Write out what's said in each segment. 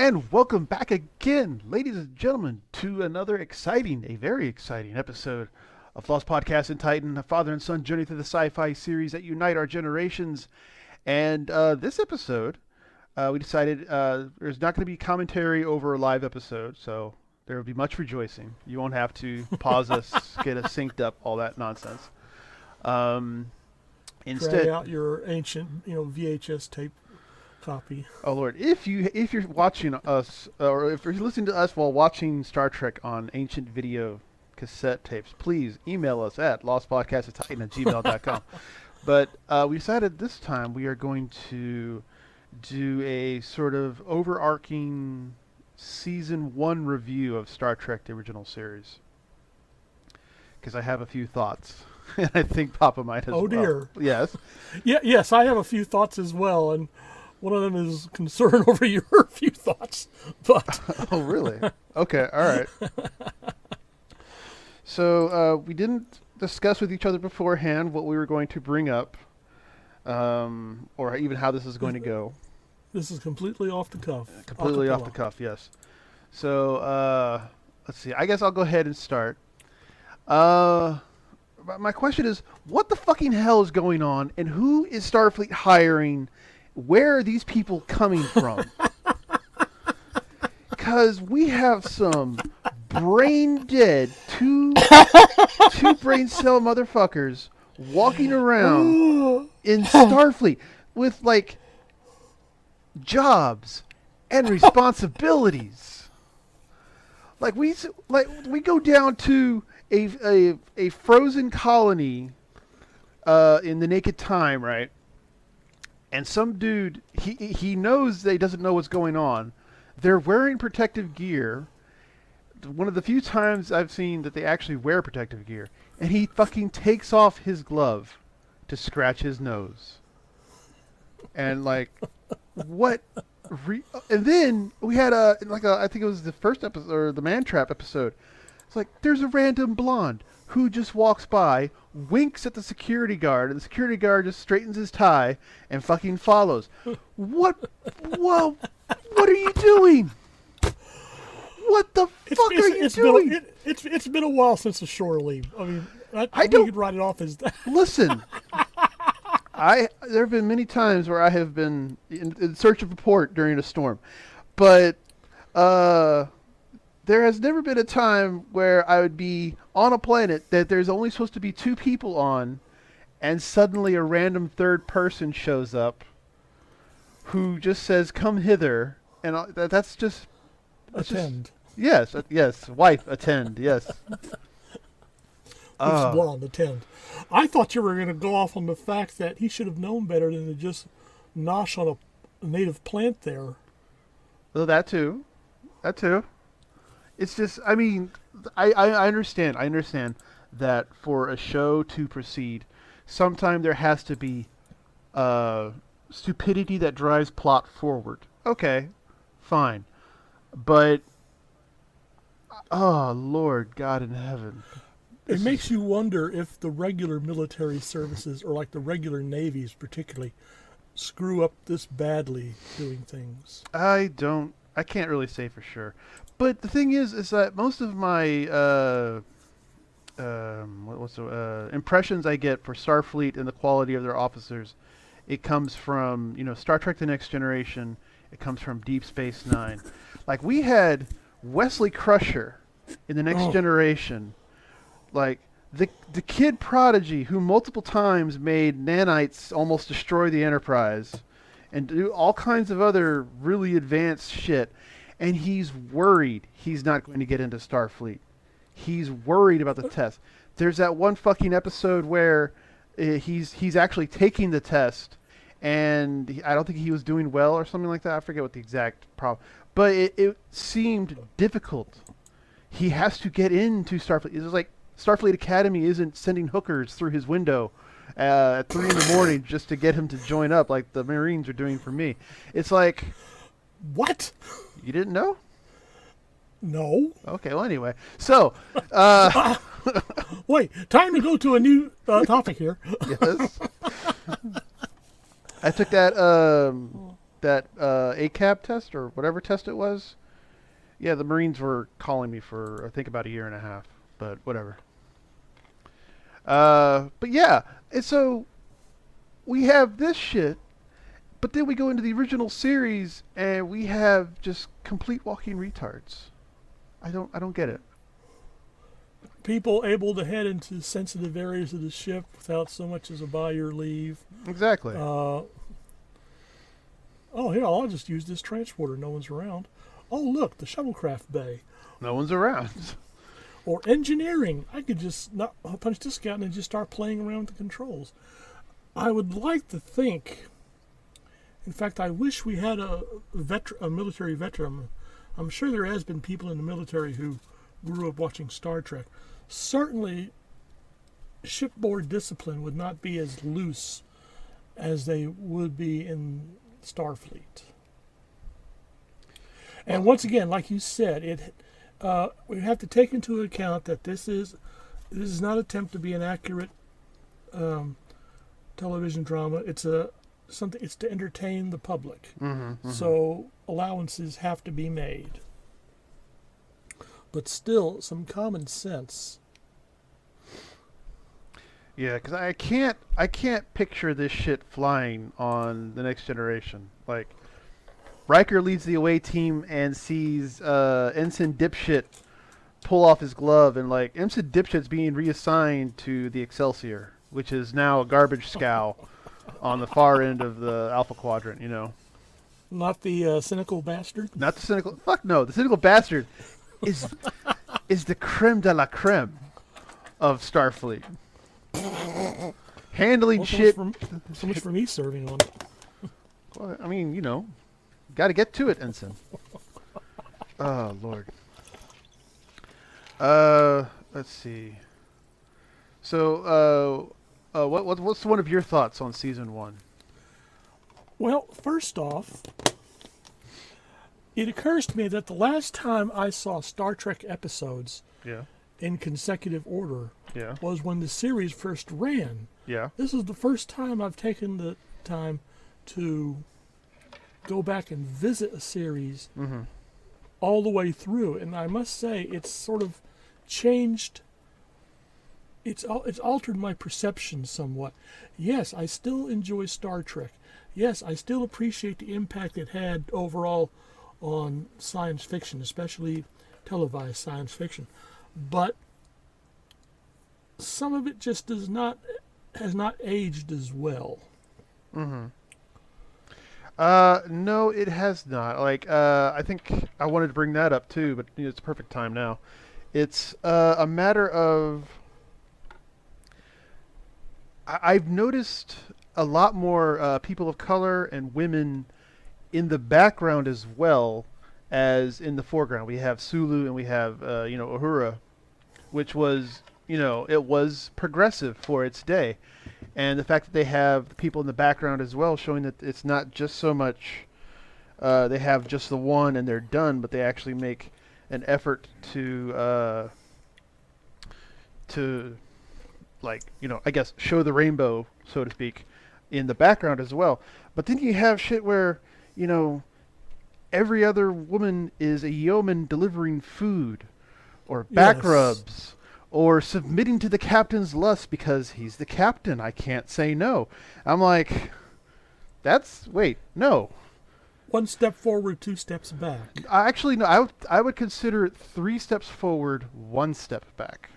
And welcome back again, ladies and gentlemen, to another a very exciting episode of Lost Podcast in Titan, a father and son journey through the sci-fi series that unite our generations. And this episode, we decided there's not going to be commentary over a live episode, so there will be much rejoicing. You won't have to pause us, get us synced up, all that nonsense. Instead, drag out your ancient, VHS tape copy. Oh Lord! If you're watching us, or if you're listening to us while watching Star Trek on ancient video cassette tapes, please email us at lostpodcast@gmail.com. But we decided this time we are going to do a sort of overarching season 1 review of Star Trek: The Original Series, because I have a few thoughts, and I think Papa might as well. Oh dear! Yes. Yes, I have a few thoughts as well, and one of them is concern over your few thoughts. But oh, really? Okay, all right. So we didn't discuss with each other beforehand what we were going to bring up, or even how this is going to go. This is completely off the cuff. Completely off the cuff, yes. So let's see. I guess I'll go ahead and start. My question is, what the fucking hell is going on, and who is Starfleet hiring? Where are these people coming from? Because we have some brain dead, two brain cell motherfuckers walking around in Starfleet with like jobs and responsibilities. Like we go down to a frozen colony in the Naked Time, right? And some dude, he knows that he doesn't know what's going on. They're wearing protective gear. One of the few times I've seen that they actually wear protective gear. And he fucking takes off his glove to scratch his nose. And like, what? And then we had I think it was the first episode, or the Man Trap episode. It's like, there's a random blonde who just walks by, winks at the security guard, and the security guard just straightens his tie and fucking follows. What? Whoa! What are you doing? What the fuck are you doing? It's been a while since the shore leave. I mean, I don't. You could write it off as that. Listen, there have been many times where I have been in search of a port during a storm, but there has never been a time where I would be on a planet that there's only supposed to be 2 people on, and suddenly a random third person shows up who just says, "Come hither," and that's just... Attend. Yes, wife, attend, yes. It's blonde, attend. I thought you were going to go off on the fact that he should have known better than to just nosh on a native plant there. Well, that too. It's just, I mean, I understand that for a show to proceed, sometime there has to be stupidity that drives plot forward. Okay, fine. But, oh, Lord God in heaven. It makes you wonder if the regular military services, or like the regular navies particularly, screw up this badly doing things. I can't really say for sure. But the thing is that most of my impressions I get for Starfleet and the quality of their officers, it comes from Star Trek: The Next Generation. It comes from Deep Space Nine. Like, we had Wesley Crusher in The Next Generation, like the kid prodigy who multiple times made nanites almost destroy the Enterprise, and do all kinds of other really advanced shit. And he's worried he's not going to get into Starfleet. He's worried about the test. There's that one fucking episode where he's actually taking the test, and I don't think he was doing well or something like that. I forget what the exact problem. But it seemed difficult. He has to get into Starfleet. It's like Starfleet Academy isn't sending hookers through his window at 3 a.m. just to get him to join up like the Marines are doing for me. It's like... What? You didn't know? No. Okay, well, anyway. So, wait, time to go to a new topic here. Yes. I took that that ACAB test or whatever test it was. Yeah, the Marines were calling me for I think about a year and a half, but whatever. But yeah, and so we have this shit, but then we go into the original series and we have just complete walking retards. I don't get it. People able to head into sensitive areas of the ship without so much as a by your leave. Exactly. Oh, here, I'll just use this transporter. No one's around. Oh, look, the shuttlecraft bay. No one's around. Or engineering. I could just not punch this guy and just start playing around with the controls. I would like to think. In fact, I wish we had a military veteran. I'm sure there has been people in the military who grew up watching Star Trek. Certainly, shipboard discipline would not be as loose as they would be in Starfleet. And once again, like you said, we have to take into account that this is not an attempt to be an accurate television drama. It's to entertain the public. So allowances have to be made. But still, some common sense. Yeah, because I can't picture this shit flying on the Next Generation. Like, Riker leads the away team and sees Ensign Dipshit pull off his glove, and like Ensign Dipshit's being reassigned to the Excelsior, which is now a garbage scow on the far end of the Alpha Quadrant. You know, not the cynical bastard. Not the cynical. Fuck no, the cynical bastard is the creme de la creme of Starfleet. Handling shit. So much for me serving on it. Well, I mean, you know, got to get to it, Ensign. Oh Lord. Let's see. So, what's one of your thoughts on season 1? Well, first off, it occurs to me that the last time I saw Star Trek episodes in consecutive order was when the series first ran. Yeah. This is the first time I've taken the time to go back and visit a series all the way through, and I must say it's sort of changed. It's altered my perception somewhat. Yes, I still enjoy Star Trek. Yes, I still appreciate the impact it had overall on science fiction, especially televised science fiction. But some of it just has not aged as well. No, it has not. Like, I think I wanted to bring that up too, but it's the perfect time now. It's a matter of I've noticed a lot more people of color and women in the background as well as in the foreground. We have Sulu and we have Uhura, which was it was progressive for its day, and the fact that they have the people in the background as well, showing that it's not just so much they have just the one and they're done, but they actually make an effort to like I guess show the rainbow, so to speak, in the background as well. But then you have shit where every other woman is a yeoman delivering food or back rubs or submitting to the captain's lust because he's the captain. I can't say no. I'm like, no. One step forward, 2 steps back. Actually, no. I would consider it 3 steps forward, 1 step back.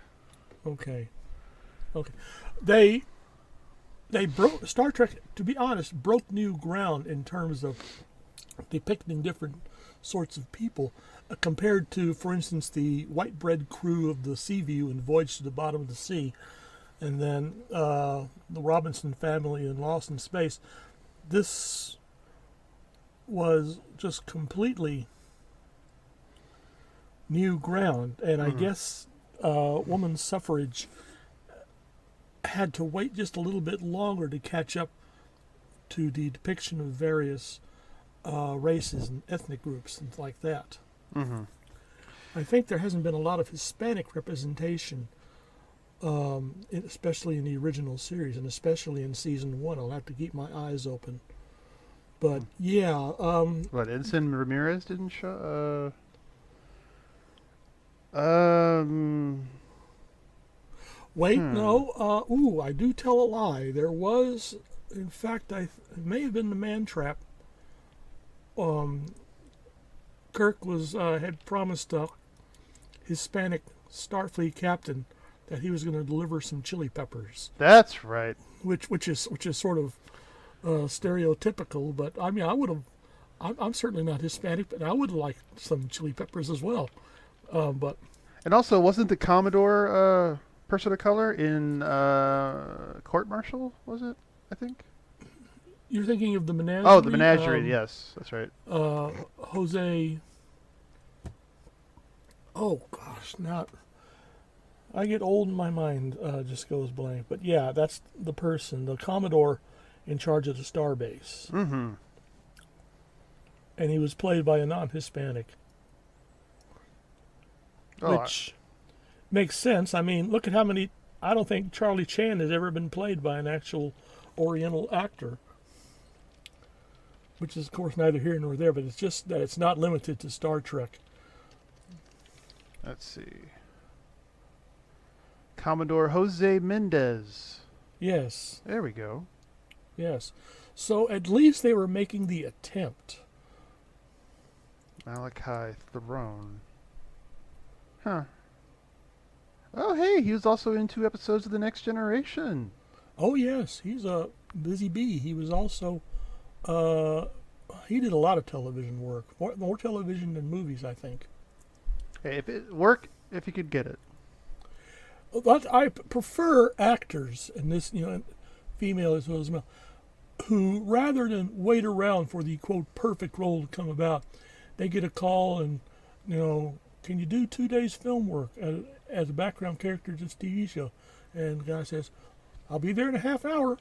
Okay. They broke Star Trek. To be honest, broke new ground in terms of depicting different sorts of people, compared to, for instance, the white bread crew of the Seaview in Voyage to the Bottom of the Sea, and then the Robinson family in Lost in Space. This was just completely new ground, and I guess women's suffrage had to wait just a little bit longer to catch up to the depiction of various races and ethnic groups and like that. I think there hasn't been a lot of Hispanic representation, especially in the original series and especially in season 1. I'll have to keep my eyes open But yeah, What, Ensign Ramirez didn't show? wait, Hmm. no. I do tell a lie. There was, in fact, it may have been the Man Trap. Um, Kirk was had promised a Hispanic Starfleet captain that he was going to deliver some chili peppers, That's right. which is sort of stereotypical. But I mean, I would have. I'm certainly not Hispanic, but I would like some chili peppers as well. But And also, wasn't the Commodore person of color in Court Martial? Was it? I think. you're thinking of the Oh, the menagerie, Menagerie. Yes, that's right. Jose. Oh gosh, not. I get old and my mind just goes blank. But yeah, that's the person, the Commodore, in charge of the starbase, Mm-hmm. and he was played by a non-Hispanic, Oh, which makes sense. I mean, look at how many. I don't think Charlie Chan has ever been played by an actual Oriental actor, which is, of course, neither here nor there. But it's just that it's not limited to Star Trek. let's see. Commodore Jose Mendez. Yes, There we go. yes. So at least they were making the attempt. Malachi Throne. Huh. Oh, hey, he was also in 2 episodes of The Next Generation. Oh yes, he's a busy bee. He was also uh, he did a lot of television work, more television than movies, I think. Hey, if it work, if you could get it. But I prefer actors, and this, female as well as male, who rather than wait around for the quote perfect role to come about, they get a call and can you do 2 days film work as a background character to this TV show? And the guy says, I'll be there in a half hour.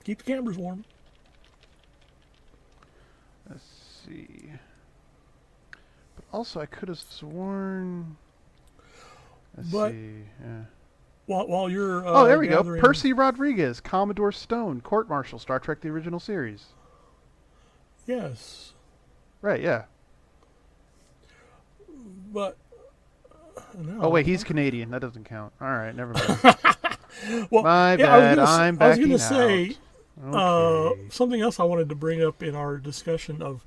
Keep the cameras warm. Let's see. But also, I could have sworn. Let's But see. Yeah. while you're Oh, there we go. gathering, Percy Rodriguez, Commodore Stone, Court Martial, Star Trek: The Original Series. yes, Right. Yeah. but no. Oh wait, he's Canadian. That doesn't count. All right, never mind. Well, My yeah, I was bad. gonna, I'm I was backing going to say out. Okay. something else I wanted to bring up in our discussion of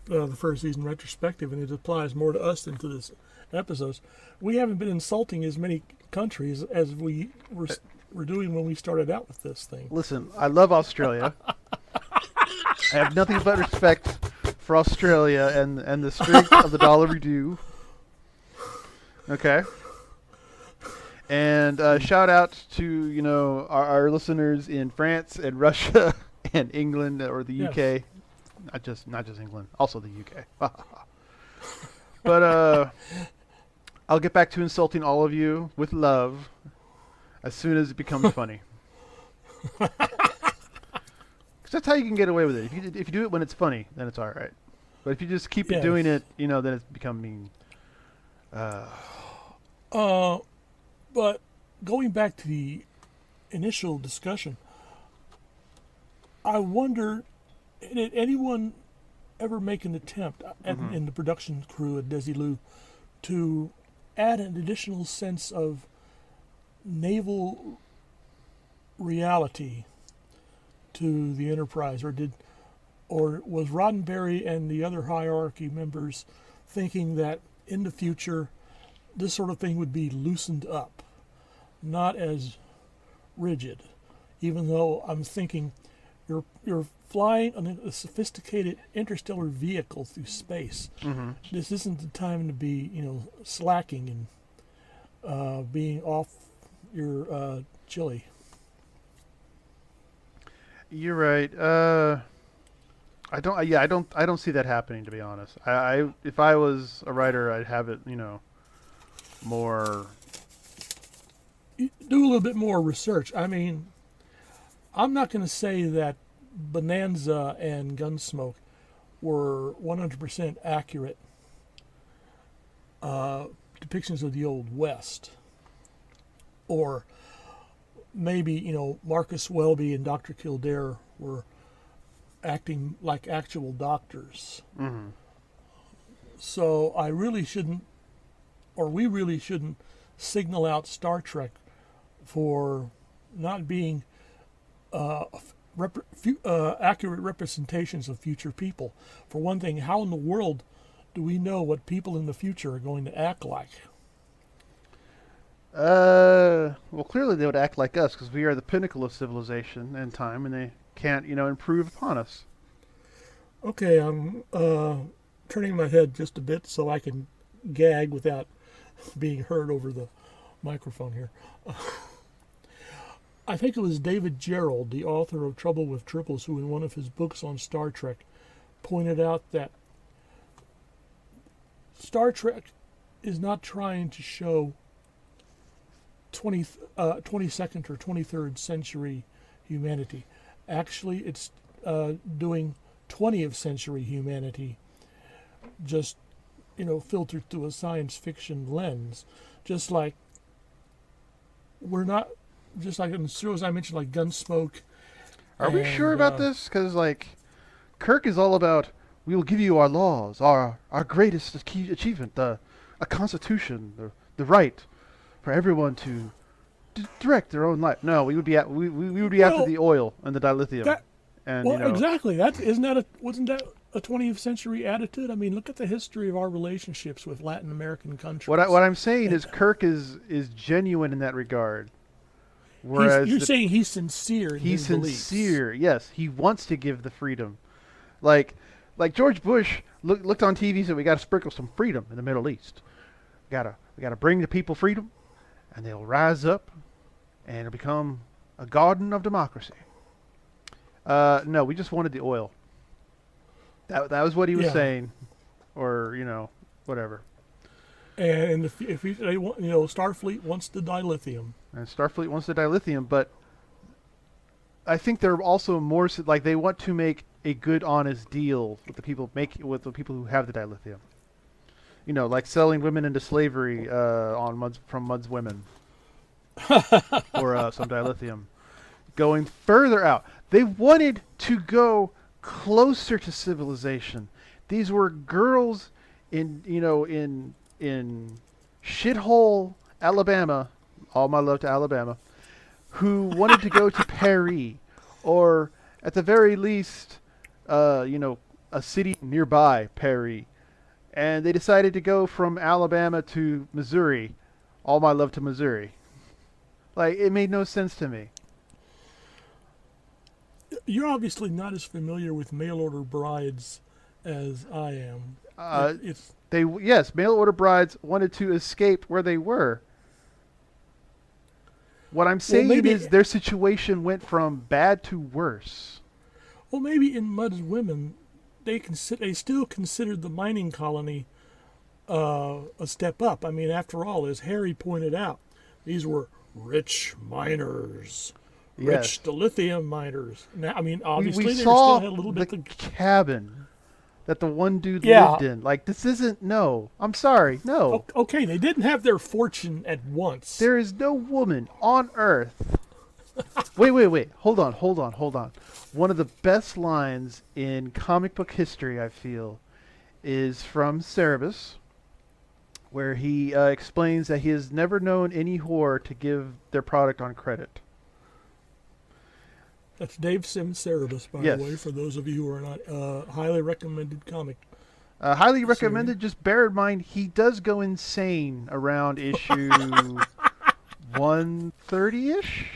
the first season retrospective, and it applies more to us than to this episodes. We haven't been insulting as many countries as we were doing when we started out with this thing. Listen, I love Australia. I have nothing but respect for Australia and the strength of the dollar we do. Okay. And shout out to our listeners in France and Russia and England or the Yes. UK, not just England, also the UK. But I'll get back to insulting all of you with love as soon as it becomes funny. 'Cause that's how you can get away with it. If you do it when it's funny, then it's all right. But if you just keep Yes. doing it, then it's become mean. But going back to the initial discussion, I wonder, did anyone ever make an attempt in the production crew at Desilu to add an additional sense of naval reality to the Enterprise, or was Roddenberry and the other hierarchy members thinking that in the future this sort of thing would be loosened up, not as rigid? Even though I'm thinking you're flying a sophisticated interstellar vehicle through space. Mm-hmm. This isn't the time to be slacking and being off your chili. You're right. I don't. Yeah, I don't see that happening. To be honest, if I was a writer, I'd have it. More. Do a little bit more research. I mean, I'm not going to say that Bonanza and Gunsmoke were 100% accurate depictions of the Old West. Or maybe, Marcus Welby and Dr. Kildare were acting like actual doctors. Mm-hmm. So I really shouldn't, or we really shouldn't, signal out Star Trek for not being accurate representations of future people. For one thing, how in the world do we know what people in the future are going to act like? Well, clearly they would act like us because we are the pinnacle of civilization and time, and they can't, improve upon us. Okay, I'm turning my head just a bit so I can gag without being heard over the microphone here. I think it was David Gerald, the author of Trouble with Triples, who in one of his books on Star Trek pointed out that Star Trek is not trying to show 22nd or 23rd century humanity. Actually, it's doing 20th century humanity, just filtered through a science fiction lens. Just like in shows I mentioned, like Gunsmoke. Are we sure about this? Because Kirk is all about, we will give you our laws, our greatest achievement, a constitution, the right for everyone to direct their own life. No, we would be we would be after the oil and the dilithium. Exactly. Wasn't that a 20th century attitude? I mean, look at the history of our relationships with Latin American countries. What I'm saying is Kirk is genuine in that regard. Whereas you're saying he's sincere in his beliefs. He's sincere, yes. He wants to give the freedom. Like George Bush looked on TV and said, we got to sprinkle some freedom in the Middle East. We gotta bring the people freedom, and they'll rise up, and it'll become a garden of democracy. No, we just wanted the oil. That was what he was saying, or whatever. And if they want, Starfleet wants the dilithium. And Starfleet wants the dilithium, but I think they're also more like they want to make a good, honest deal with the people who have the dilithium. Like selling women into slavery from Mudd's women, or some dilithium. Going further out, they wanted to go closer to civilization. These were girls in shithole Alabama. All my love to Alabama, who wanted to go to Paris, or at the very least, a city nearby Paris, and they decided to go from Alabama to Missouri. All my love to Missouri. It made no sense to me. You're obviously not as familiar with mail order brides as I am. Mail order brides wanted to escape where they were. What I'm saying is their situation went from bad to worse. Well, maybe in Mudd's women, they still considered the mining colony a step up. I mean, after all, as Harry pointed out, these were rich miners, rich dilithium miners. Now, I mean, obviously we they saw still had a little bit of cabin that the one dude lived in. This isn't, no. I'm sorry, no. Okay, they didn't have their fortune at once. There is no woman on Earth. Wait. Hold on. One of the best lines in comic book history, I feel, is from Cerebus, where he explains that he has never known any whore to give their product on credit. That's Dave Sims Cerebus, by the way, for those of you who are not. Highly recommended comic. Highly recommended. Just bear in mind, he does go insane around issue 130-ish,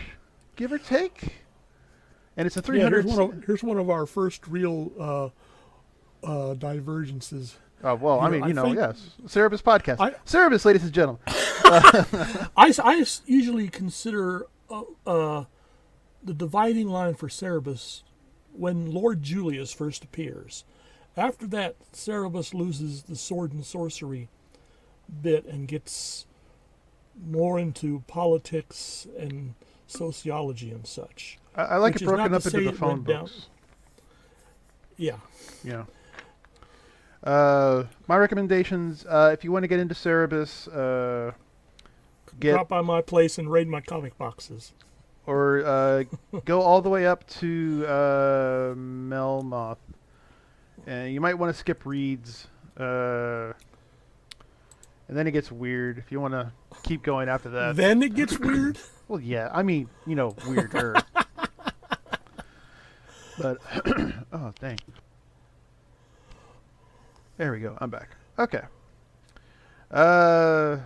give or take. And it's a 300... here's one of our first real divergences. Oh, well, yes. Cerebus podcast. Cerebus, ladies and gentlemen. I usually consider... the dividing line for Cerebus when Lord Julius first appears. After that, Cerebus loses the sword and sorcery bit and gets more into politics and sociology and such. I like it broken up into the phone books. Yeah. Yeah. My recommendations, if you want to get into Cerebus, drop by my place and raid my comic boxes. or go all the way up to Melmoth. And you might want to skip Reeds. And then it gets weird if you want to keep going after that. Then it gets weird? Well, yeah. I mean, weirder. But, oh, dang. There we go. I'm back. Okay. So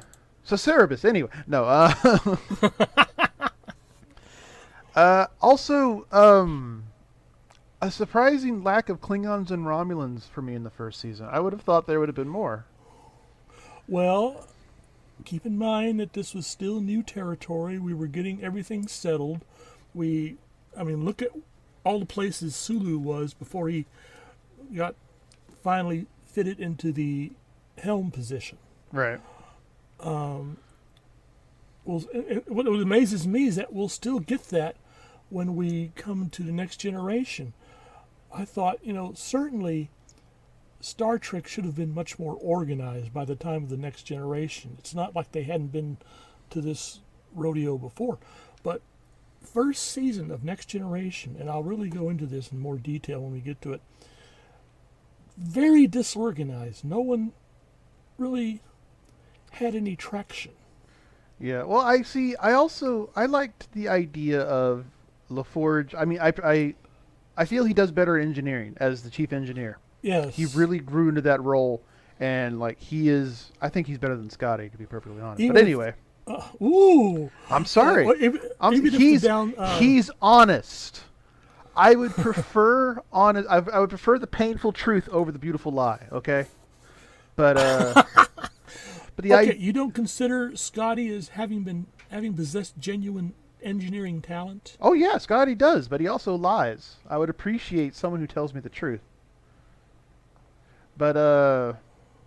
Cerebus, anyway. No, also, a surprising lack of Klingons and Romulans for me in the first season. I would have thought there would have been more. Well, keep in mind that this was still new territory. We were getting everything settled. Look at all the places Sulu was before he got finally fitted into the helm position. Right. Well, what amazes me is that we'll still get that when we come to the next generation. I thought, certainly Star Trek should have been much more organized by the time of the next generation. It's not like they hadn't been to this rodeo before. But first season of Next Generation, and I'll really go into this in more detail when we get to it, very disorganized. No one really had any traction. Yeah, well, I liked the idea of LaForge. I mean, I feel he does better in engineering as the chief engineer. Yes. He really grew into that role, and I think he's better than Scotty, to be perfectly honest. But anyway. Ooh. I'm sorry. He's honest. I would prefer honest. I would prefer the painful truth over the beautiful lie, okay? But you don't consider Scotty as having possessed genuine engineering talent? Oh yeah, Scotty does, but he also lies. I would appreciate someone who tells me the truth. But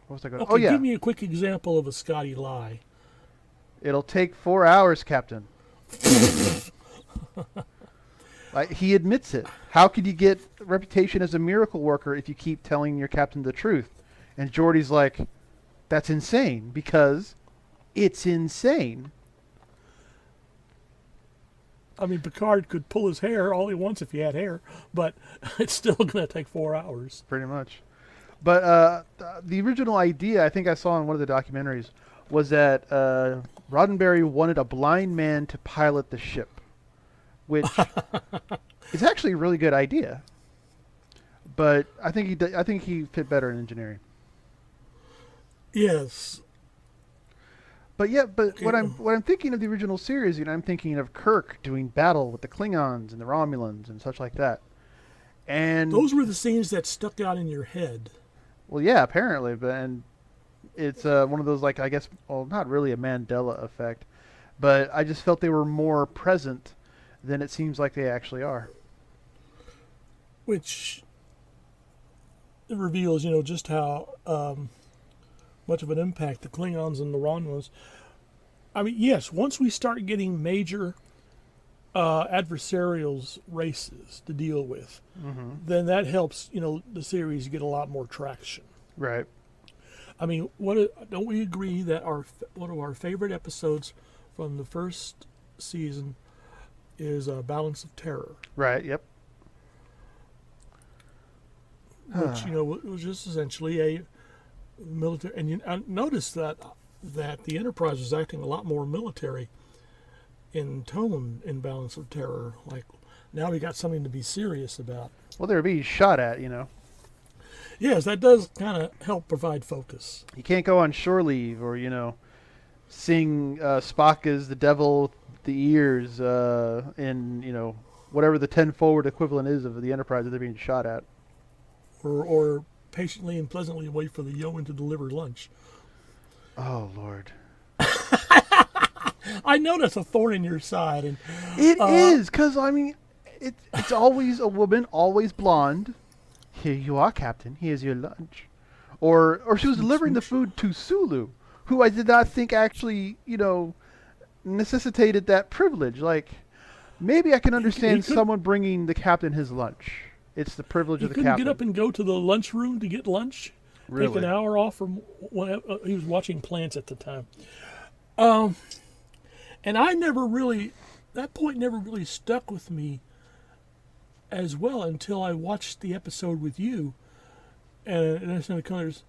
what was I going? Okay, oh yeah, give me a quick example of a Scotty lie. It'll take 4 hours, Captain. He admits it. How could you get a reputation as a miracle worker if you keep telling your captain the truth? And Geordi's like, that's insane because it's insane. I mean, Picard could pull his hair all he wants if he had hair, but it's still going to take 4 hours. Pretty much. But the original idea, I think I saw in one of the documentaries, was that Roddenberry wanted a blind man to pilot the ship, which is actually a really good idea. But I think he fit better in engineering. Yes. But what I'm thinking of the original series, I'm thinking of Kirk doing battle with the Klingons and the Romulans and such like that. And those were the scenes that stuck out in your head. Well, yeah, apparently, and it's one of those, I guess, well, not really a Mandela effect, but I just felt they were more present than it seems like they actually are. Which reveals, just how much of an impact the Klingons and the Romulans. I mean, yes, once we start getting major adversarial races to deal with, then that helps, the series get a lot more traction. Right. I mean, don't we agree that one of our favorite episodes from the first season is Balance of Terror? Right, yep. Which, was just essentially a military. And I noticed that the Enterprise was acting a lot more military in tone in Balance of Terror. Like, now we got something to be serious about. Well, they're being shot at, Yes, that does kind of help provide focus. You can't go on shore leave or, sing Spock as the devil with the ears in, whatever the 10 forward equivalent is of the Enterprise that they're being shot at. Or patiently and pleasantly wait for the Yoan to deliver lunch. Oh, Lord. I know that's a thorn in your side. And it is, because, it's always a woman, always blonde. Here you are, Captain. Here's your lunch. Or she was delivering the food to Sulu, who I did not think actually, necessitated that privilege. Maybe I can understand someone bringing the captain his lunch. It's the privilege of the captain. He couldn't get up and go to the lunchroom to get lunch? Really? Take an hour off from when he was watching plants at the time. And I never really that point never really stuck with me as well until I watched the episode with you, and I started kind of,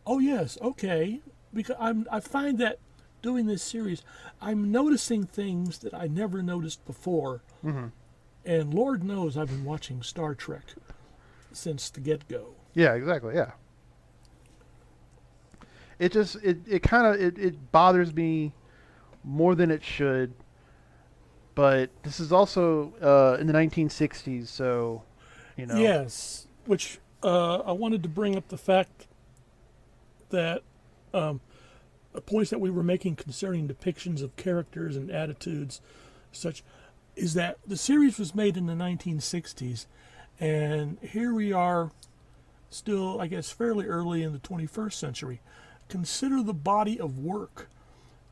oh yes, okay, because I find that doing this series, I'm noticing things that I never noticed before, Mm-hmm. and Lord knows I've been watching Star Trek since the get-go. Yeah, exactly. Yeah. It just it kind of it bothers me more than it should. But this is also in the 1960s, so you know. Yes, which I wanted to bring up the fact that the points that we were making concerning depictions of characters and attitudes, such, is that the series was made in the 1960s, and here we are, still, I guess, fairly early in the 21st century. Consider the body of work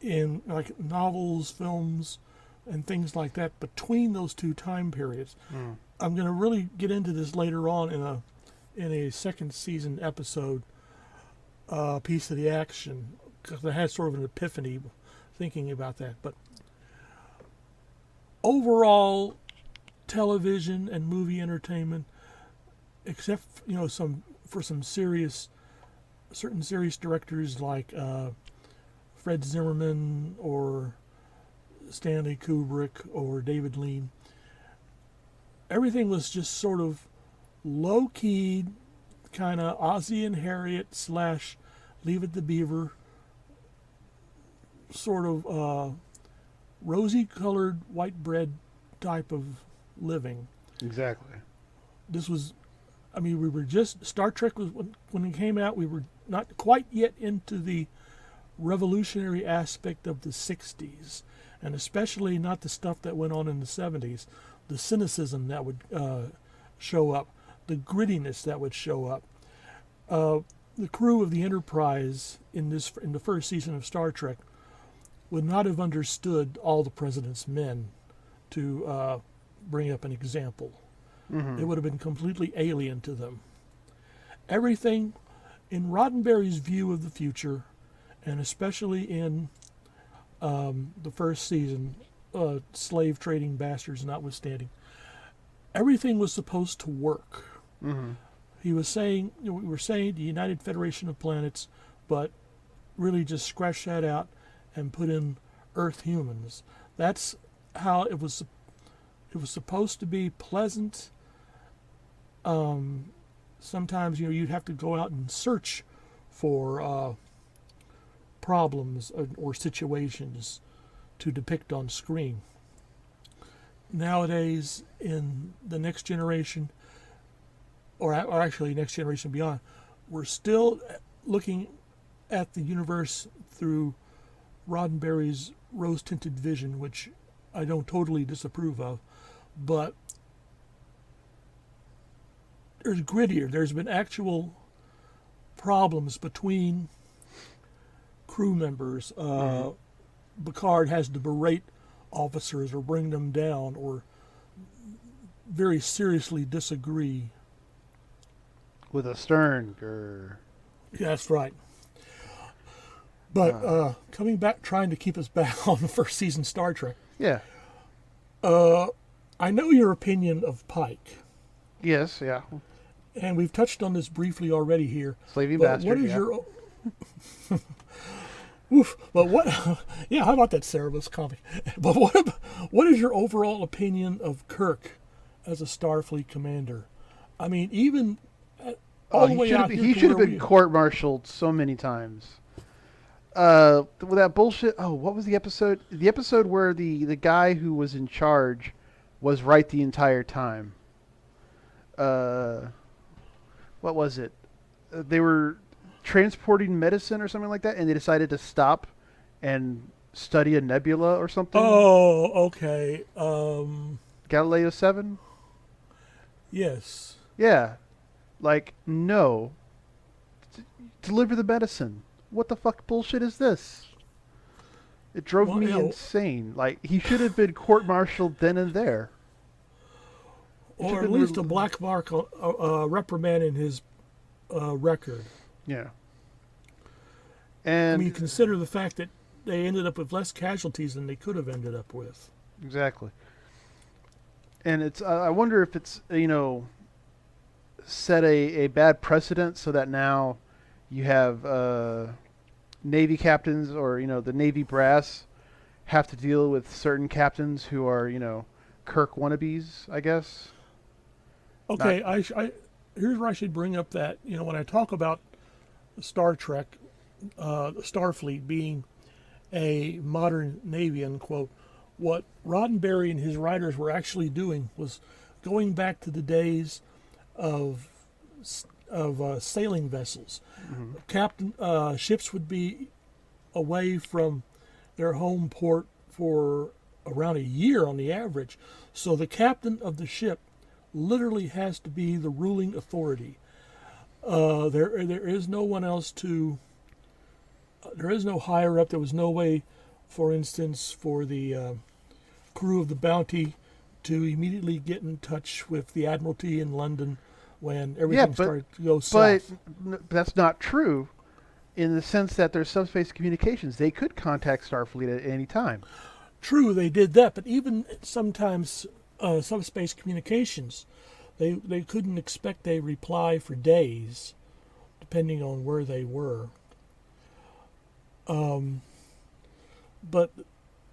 in like novels, films, and things like that between those two time periods. Mm. I'm going to really get into this later on in a second season episode, piece of the action, because I had sort of an epiphany thinking about that. But overall, television and movie entertainment, except some certain serious directors like Fred Zimmerman or Stanley Kubrick or David Lean, everything was just sort of low-keyed, kind of Ozzie and Harriet / Leave It to Beaver, sort of rosy-colored white bread type of living. Exactly. This was, I mean, we were just, Star Trek was, when it came out, we were not quite yet into the revolutionary aspect of the 60s, and especially not the stuff that went on in the 70s, the cynicism that would show up, the grittiness that would show up. The crew of the Enterprise in the first season of Star Trek would not have understood all the President's Men, to bring up an example. Mm-hmm. It would have been completely alien to them. Everything in Roddenberry's view of the future, and especially in the first season, slave trading bastards notwithstanding, everything was supposed to work. Mm-hmm. He was saying, we were saying the United Federation of Planets, but really just scratch that out and put in Earth humans. That's how it was. It was supposed to be pleasant. Sometimes you'd have to go out and search for problems or situations to depict on screen. Nowadays, in the next generation, or actually next generation beyond, we're still looking at the universe through Roddenberry's rose-tinted vision, which I don't totally disapprove of, but there's grittier. There's been actual problems between crew members. Picard has to berate officers or bring them down or very seriously disagree. With a stern grr. Yeah, that's right. But coming back, trying to keep us back on the first season Star Trek. Yeah. I know your opinion of Pike, Yes. Yeah. and we've touched on this briefly already here. Slavey But bastard. what is yeah. your Oof, but what? Yeah, how about that Cerebus comic? But what is your overall opinion of Kirk as a Starfleet commander? I mean, even all the way out here, he to should have where been court-martialed so many times. With that bullshit. Oh, what was the episode? The episode where the guy who was in charge was right the entire time. What was it? They were transporting medicine or something like that, and they decided to stop and study a nebula or something. Oh, okay. Galileo 7? Yes. Yeah. Like, no. Deliver the medicine. What the fuck bullshit is this? It drove me insane. Like, he should have been court-martialed then and there. Or at least a black mark, reprimand in his record. Yeah. And I mean, consider the fact that they ended up with less casualties than they could have ended up with. Exactly. And it's I wonder if it's set a bad precedent so that now you have Navy captains or the Navy brass have to deal with certain captains who are Kirk wannabes, I guess. Not. Okay, here's where I should bring up that when I talk about Star Trek, Starfleet being a modern Navy, unquote, what Roddenberry and his writers were actually doing was going back to the days of sailing vessels. Mm-hmm. Captain ships would be away from their home port for around a year on the average. So the captain of the ship literally has to be the ruling authority. There is no one else to. There is no higher up. There was no way, for instance, for the crew of the Bounty to immediately get in touch with the Admiralty in London when everything started to go south. But that's not true in the sense that there's subspace communications. They could contact Starfleet at any time. True, they did that, but even sometimes subspace communications, they couldn't expect a reply for days, depending on where they were. But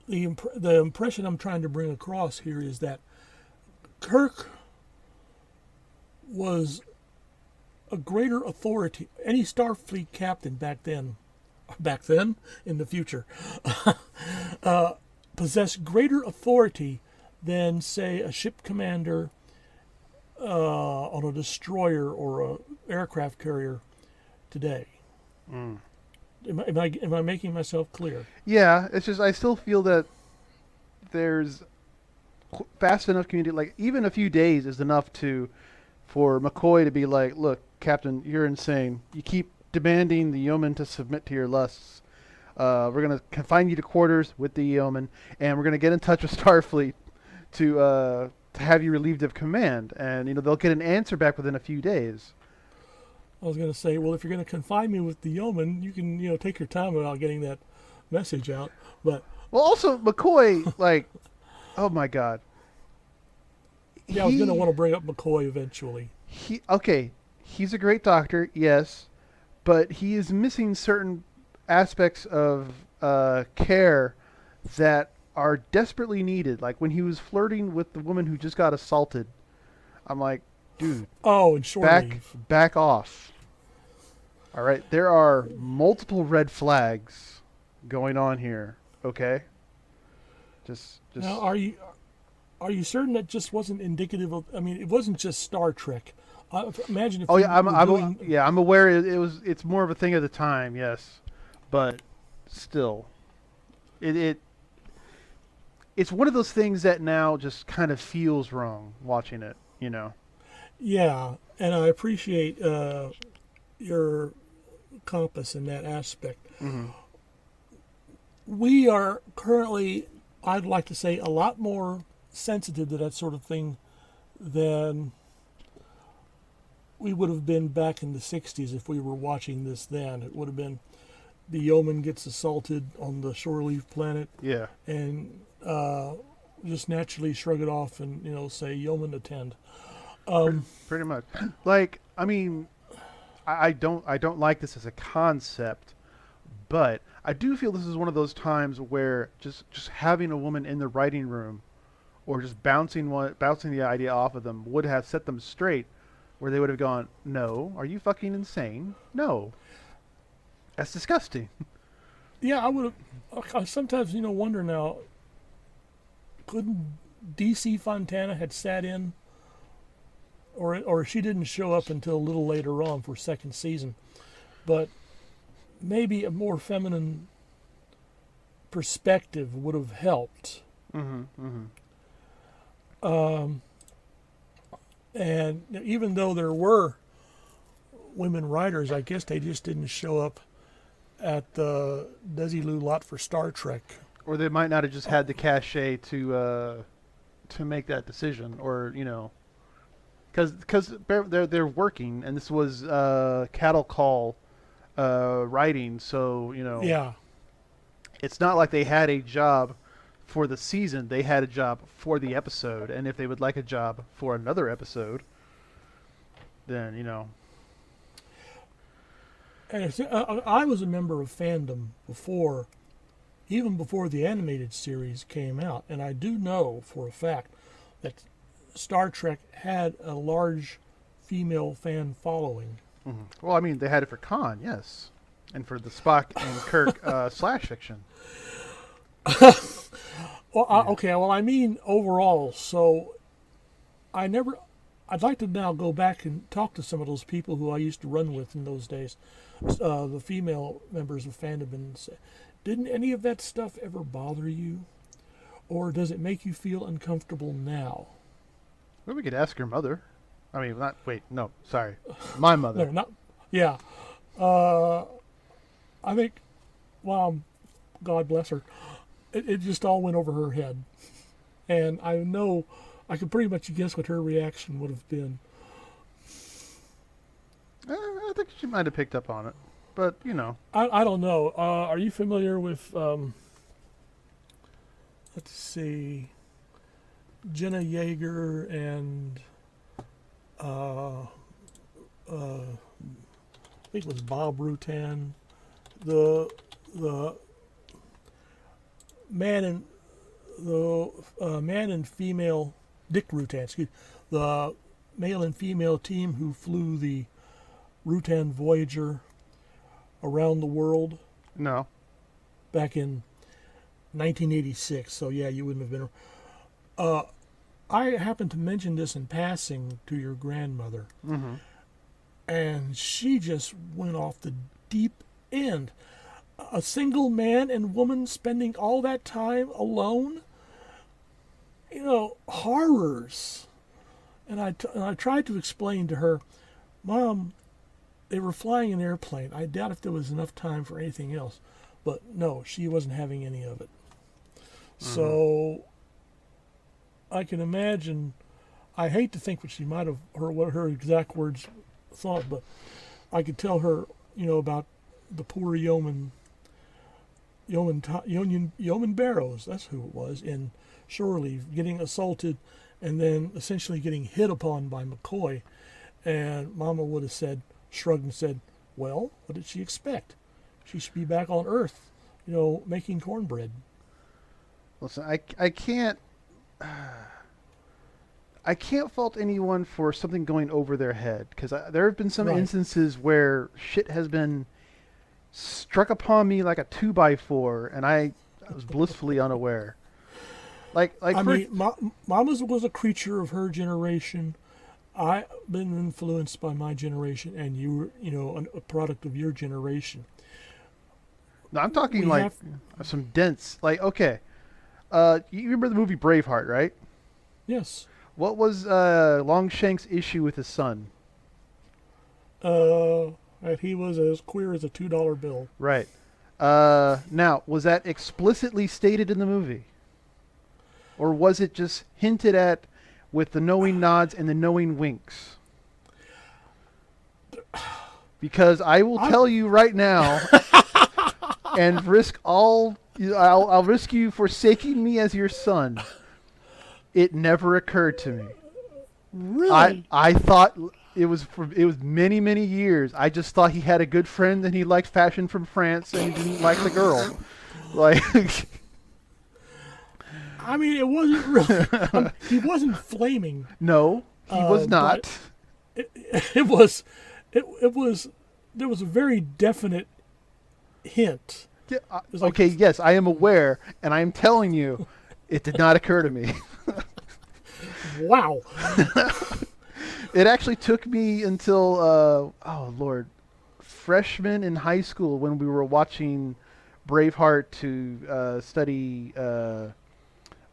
the impression I'm trying to bring across here is that Kirk was a greater authority. Any Starfleet captain back then in the future, possessed greater authority than, say, a ship commander on a destroyer or a aircraft carrier today. Mm. Am I making myself clear? Yeah, it's just I still feel that there's fast enough community. Like even a few days is enough for McCoy to be like, "Look, Captain, you're insane. You keep demanding the yeoman to submit to your lusts. We're gonna confine you to quarters with the yeoman, and we're gonna get in touch with Starfleet to have you relieved of command. And they'll get an answer back within a few days." I was going to say, well, if you're going to confine me with the yeoman, you can, take your time about getting that message out. But well, also McCoy, like, oh my God. Yeah, I was going to want to bring up McCoy eventually. He's a great doctor, yes, but he is missing certain aspects of care that are desperately needed. Like when he was flirting with the woman who just got assaulted, I'm like, dude. Oh, and shore leave. Back off. All right, there are multiple red flags going on here. Okay. Just. Now, are you certain that just wasn't indicative of? I mean, it wasn't just Star Trek. Imagine if. Oh yeah, I'm aware. It's more of a thing of the time. Yes, but still, it's one of those things that now just kind of feels wrong watching it. Yeah, and I appreciate your compass in that aspect. Mm-hmm. We are currently, I'd like to say, a lot more sensitive to that sort of thing than we would have been back in the 60s if we were watching this then. It would have been the yeoman gets assaulted on the shore leave planet. Yeah. And just naturally shrug it off and, say, yeoman attend. Pretty much. Like, I mean, I don't like this as a concept, but I do feel this is one of those times where just having a woman in the writing room, or just bouncing the idea off of them would have set them straight, where they would have gone, "No, are you fucking insane? No, that's disgusting." Yeah, I would have. I sometimes wonder now. Couldn't DC Fontana had sat in? Or she didn't show up until a little later on for second season. But maybe a more feminine perspective would have helped. Mm-hmm, mm-hmm. And even though there were women writers, I guess they just didn't show up at the Desilu lot for Star Trek. Or they might not have just had the cachet to make that decision, or because they're working, and this was cattle call writing, so Yeah. it's not like they had a job for the season. They had a job for the episode, and if they would like a job for another episode, then, you know. And I was a member of fandom before, even before the animated series came out, and I do know for a fact that Star Trek had a large female fan following. Mm-hmm. Well, I mean, they had it for Khan, yes, and for the Spock and Kirk slash fiction. Well, okay. Well, I mean overall. So, I'd like to now go back and talk to some of those people who I used to run with in those days, the female members of fandom, and say, didn't any of that stuff ever bother you, or does it make you feel uncomfortable now? Well, we could ask her mother. I mean, not. Wait, no, sorry, my mother. No, not. Yeah, I think. Well, God bless her. It just all went over her head, and I know I could pretty much guess what her reaction would have been. I think she might have picked up on it, but you know. I don't know. Are you familiar with? Let's see. Jenna Yeager and I think it was Bob Rutan, the man and female Dick Rutan, excuse me, the male and female team who flew the Rutan Voyager around the world. No. Back in 1986. So yeah, you wouldn't have been. I happened to mention this in passing to your grandmother, mm-hmm. and she just went off the deep end. A single man and woman spending all that time alone, you know, horrors. And I tried to explain to her, Mom, they were flying an airplane. I doubt if there was enough time for anything else. But no, she wasn't having any of it. Mm-hmm. So I can imagine, I hate to think what she might have, what her exact words thought, but I could tell her, you know, about the poor Yeoman Barrows, that's who it was, in Shore Leave, getting assaulted and then essentially getting hit upon by McCoy. And Mama would have said, shrugged and said, well, what did she expect? She should be back on Earth, you know, making cornbread. Listen, I can't fault anyone for something going over their head, because there have been some instances where shit has been struck upon me like a 2x4, and I was blissfully unaware. Mama's was a creature of her generation. I've been influenced by my generation, and you were, you know, a product of your generation. No, I'm talking some dense, okay. You remember the movie Braveheart, right? Yes. What was Longshank's issue with his son? That he was as queer as a $2 bill. Right. Now, was that explicitly stated in the movie? Or was it just hinted at with the knowing nods and the knowing winks? Because I will tell you right now, and risk all, I'll risk you forsaking me as your son. It never occurred to me. Really? I thought it was many, many years. I just thought he had a good friend and he liked fashion from France and he didn't like the girl. I mean, it wasn't really. He wasn't flaming. No, he was not. It was. There was a very definite hint. Yeah, okay, yes, I am aware, and I am telling you, it did not occur to me. Wow. It actually took me until, freshman in high school when we were watching Braveheart to study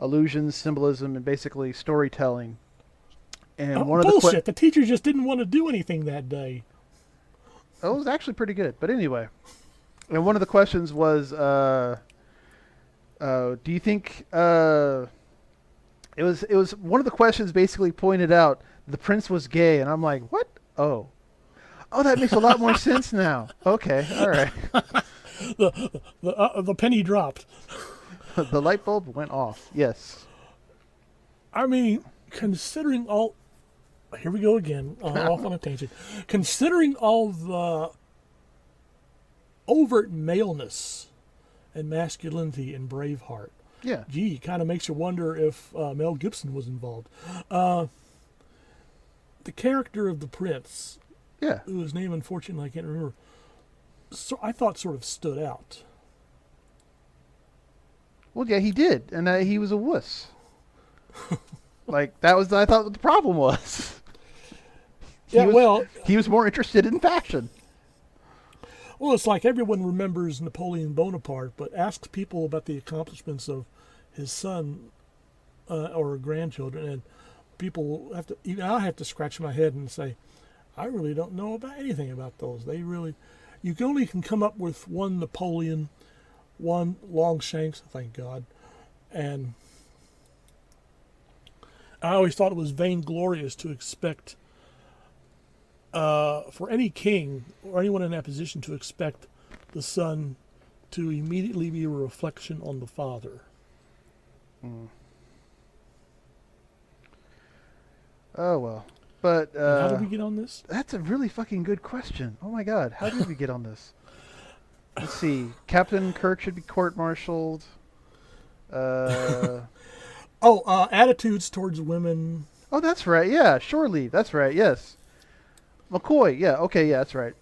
illusions, symbolism, and basically storytelling. And bullshit! The teacher just didn't want to do anything that day. It was actually pretty good, but anyway. And one of the questions was, do you think it was one of the questions basically pointed out the prince was gay, and I'm like, what? Oh, that makes a lot more sense now. Okay, all right. The penny dropped. The light bulb went off. Yes. I mean, considering all... Here we go again, off on a tangent. Considering all the overt maleness and masculinity in Braveheart, Yeah. gee, kind of makes you wonder if Mel Gibson was involved. The character of the prince, Yeah. whose name unfortunately I can't remember, so I thought sort of stood out. Well, yeah, he did, and he was a wuss. Like that was, I thought, what the problem was. He was more interested in fashion. Well, it's like everyone remembers Napoleon Bonaparte, but asks people about the accomplishments of his son or grandchildren, and people have to. Even I have to scratch my head and say, I really don't know about anything about those. They really, you only can come up with one Napoleon, one Longshanks, thank God, and I always thought it was vainglorious to expect. For any king or anyone in that position to expect the son to immediately be a reflection on the father. Mm. Oh, well. But how did we get on this? That's a really fucking good question. Oh my god, how did we get on this? Let's see. Captain Kirk should be court-martialed. Attitudes towards women. Oh, that's right. Yeah, shore leave. That's right. Yes. McCoy. Yeah. Okay. Yeah, that's right.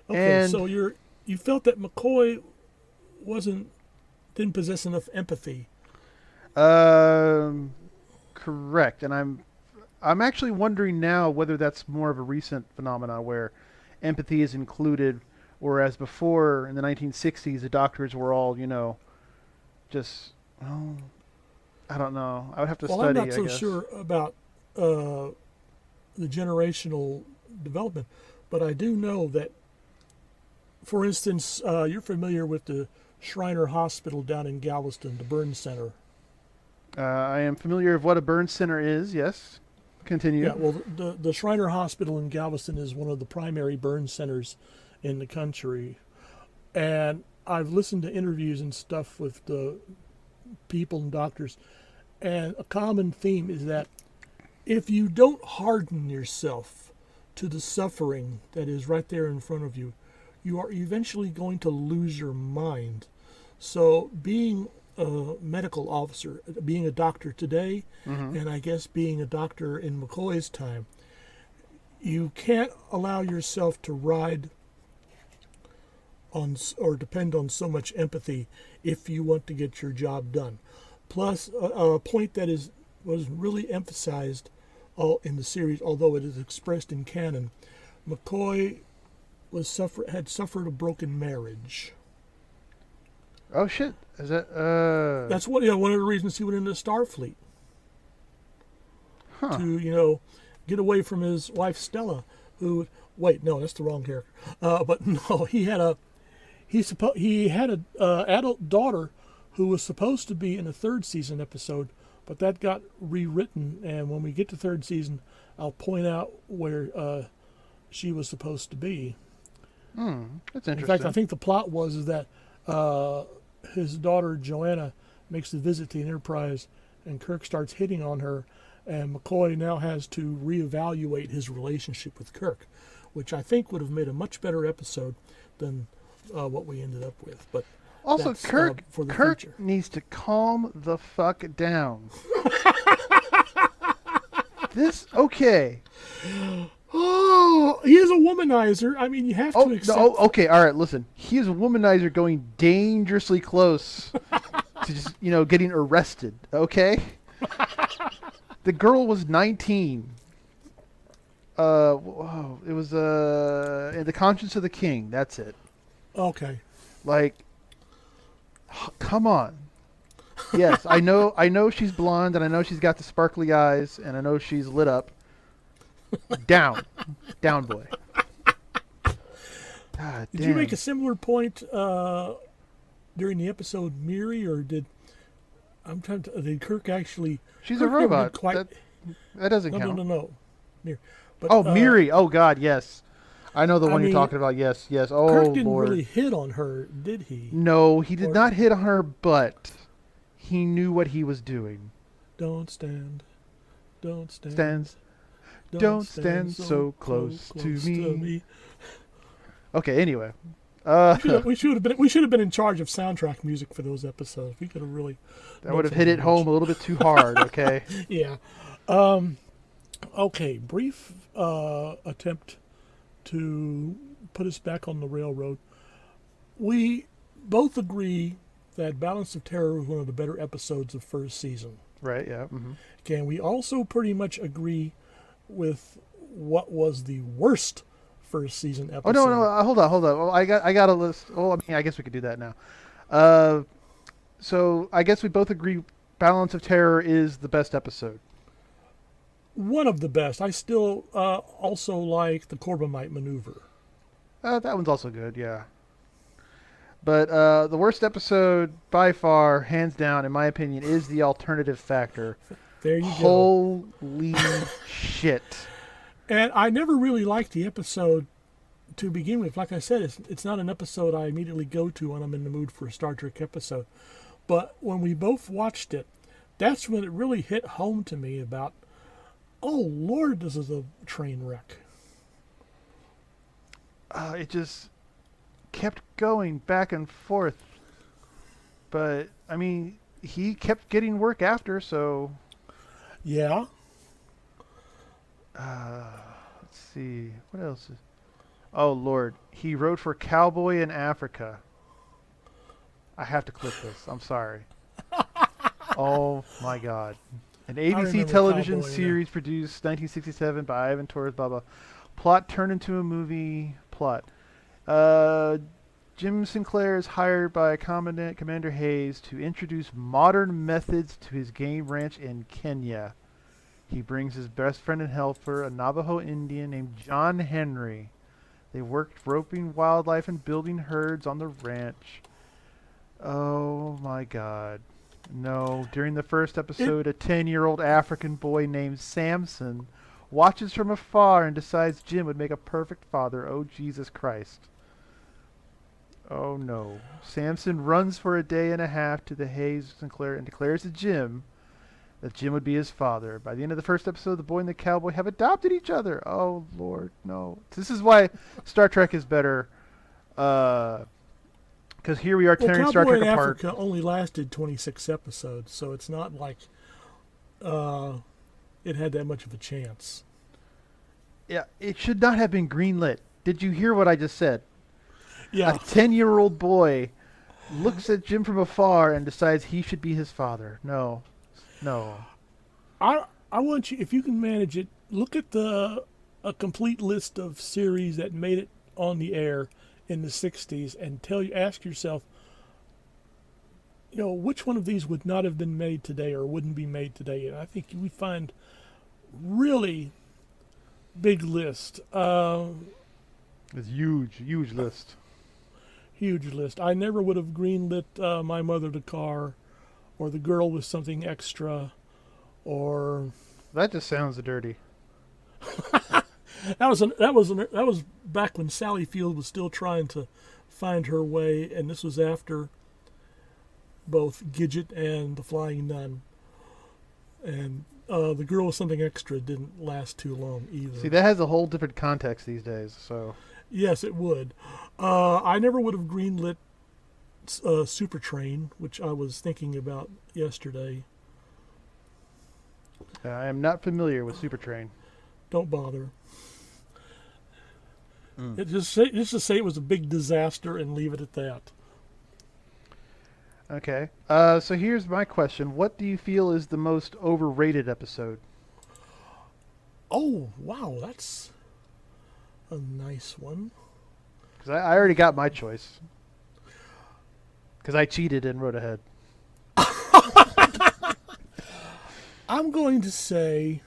Okay, and so you felt that McCoy didn't possess enough empathy. Correct. And I'm actually wondering now whether that's more of a recent phenomenon where empathy is included, whereas before in the 1960s the doctors were all, just I don't know. I would have to study. I'm not so I guess. sure about the generational development, but I do know that, for instance, you're familiar with the Shriner Hospital down in Galveston, the burn center. I am familiar with what a burn center is. Yes, continue. Yeah, well, the Shriner Hospital in Galveston is one of the primary burn centers in the country, and I've listened to interviews and stuff with the people and doctors, and a common theme is that if you don't harden yourself to the suffering that is right there in front of you, you are eventually going to lose your mind. So being a medical officer, being a doctor today, and I guess being a doctor in McCoy's time, you can't allow yourself to ride on or depend on so much empathy if you want to get your job done. Plus, a point that was really emphasized in the series, although it is expressed in canon, McCoy had suffered a broken marriage. Oh shit! Is that? That's one of the reasons he went into Starfleet. Huh. To get away from his wife Stella, who that's the wrong character. But no, he had an adult daughter who was supposed to be in a third season episode. But that got rewritten, and when we get to third season, I'll point out where she was supposed to be. That's interesting. In fact, I think the plot was that his daughter Joanna makes the visit to the Enterprise, and Kirk starts hitting on her, and McCoy now has to reevaluate his relationship with Kirk, which I think would have made a much better episode than what we ended up with. But also, Kirk future. needs to calm the fuck down. Okay. Oh, he is a womanizer. I mean, you have to accept. Okay, all right, listen. He is a womanizer going dangerously close to just, getting arrested, okay? The girl was 19. It was in The Conscience of the King. That's it. Okay. Like, come on. Yes, I know she's blonde, and I know she's got the sparkly eyes, and I know she's lit up. Down, boy. God, did you make a similar point during the episode Miri, or did Kirk actually? She's Kirk a robot. That doesn't count. No. Miri. But, Miri. Oh God, yes. I know the one you're talking about. Yes. Oh, Kirk didn't Lord. really hit on her, did he? No, he did not hit on her butt. He knew what he was doing. Don't stand. Don't stand. Stands. Don't stand so close to me. Okay, anyway. We should have been in charge of soundtrack music for those episodes. We could have really. That would have hit it home a little bit too hard. Okay. Yeah. Okay. Brief attempt to put us back on the railroad. We both agree that Balance of Terror was one of the better episodes of first season. Right. Yeah. Mm-hmm. Can we also pretty much agree with what was the worst first season episode? Oh no! Hold on. Oh, I got a list. Oh, I mean, I guess we could do that now. So I guess we both agree Balance of Terror is the best episode. One of the best. I still also like the Corbomite maneuver. That one's also good. Yeah. But the worst episode by far, hands down, in my opinion, is the Alternative Factor. There you go. Holy shit. And I never really liked the episode to begin with. Like I said, it's not an episode I immediately go to when I'm in the mood for a Star Trek episode. But when we both watched it, that's when it really hit home to me about, oh, Lord, this is a train wreck. It just kept going back and forth. But, I mean, he kept getting work after, so... Yeah. Let's see. What else? Oh, Lord. He wrote for Cowboy in Africa. I have to clip this. I'm sorry. Oh, my God. An ABC television series produced 1967 by Ivan Torres, blah, blah. Plot turned into a movie. Plot. Jim Sinclair is hired by Commander Hayes to introduce modern methods to his game ranch in Kenya. He brings his best friend and helper, a Navajo Indian named John Henry. They worked roping wildlife and building herds on the ranch. Oh my God. No, during the first episode, a 10-year-old African boy named Samson watches from afar and decides Jim would make a perfect father. Oh, Jesus Christ. Oh no. Samson runs for a day and a half to the Hayes Sinclair and declares to Jim that Jim would be his father. By the end of the first episode, the boy and the cowboy have adopted each other. Oh, Lord, no. This is why Star Trek is better. Because here we are tearing Star Trek apart. Africa only lasted 26 episodes, so it's not like it had that much of a chance. Yeah, it should not have been greenlit. Did you hear what I just said? Yeah. A 10-year-old boy looks at Jim from afar and decides he should be his father. No. I want you, if you can manage it, look at a complete list of series that made it on the air in the 60s and ask yourself, which one of these would not have been made today or wouldn't be made today? And I think we find really big list. It's huge list. Huge list. I never would have greenlit My Mother the Car, or The Girl with Something Extra, or... That just sounds dirty. That was back when Sally Field was still trying to find her way, and this was after both Gidget and The Flying Nun. And The Girl with Something Extra didn't last too long either. See, that has a whole different context these days, so... Yes, it would. I never would have greenlit Super Train, which I was thinking about yesterday. I am not familiar with Super Train. Don't bother. Just say it was a big disaster and leave it at that. Okay. So here's my question. What do you feel is the most overrated episode? Oh, wow. That's a nice one. Because I already got my choice. Because I cheated and wrote ahead. I'm going to say,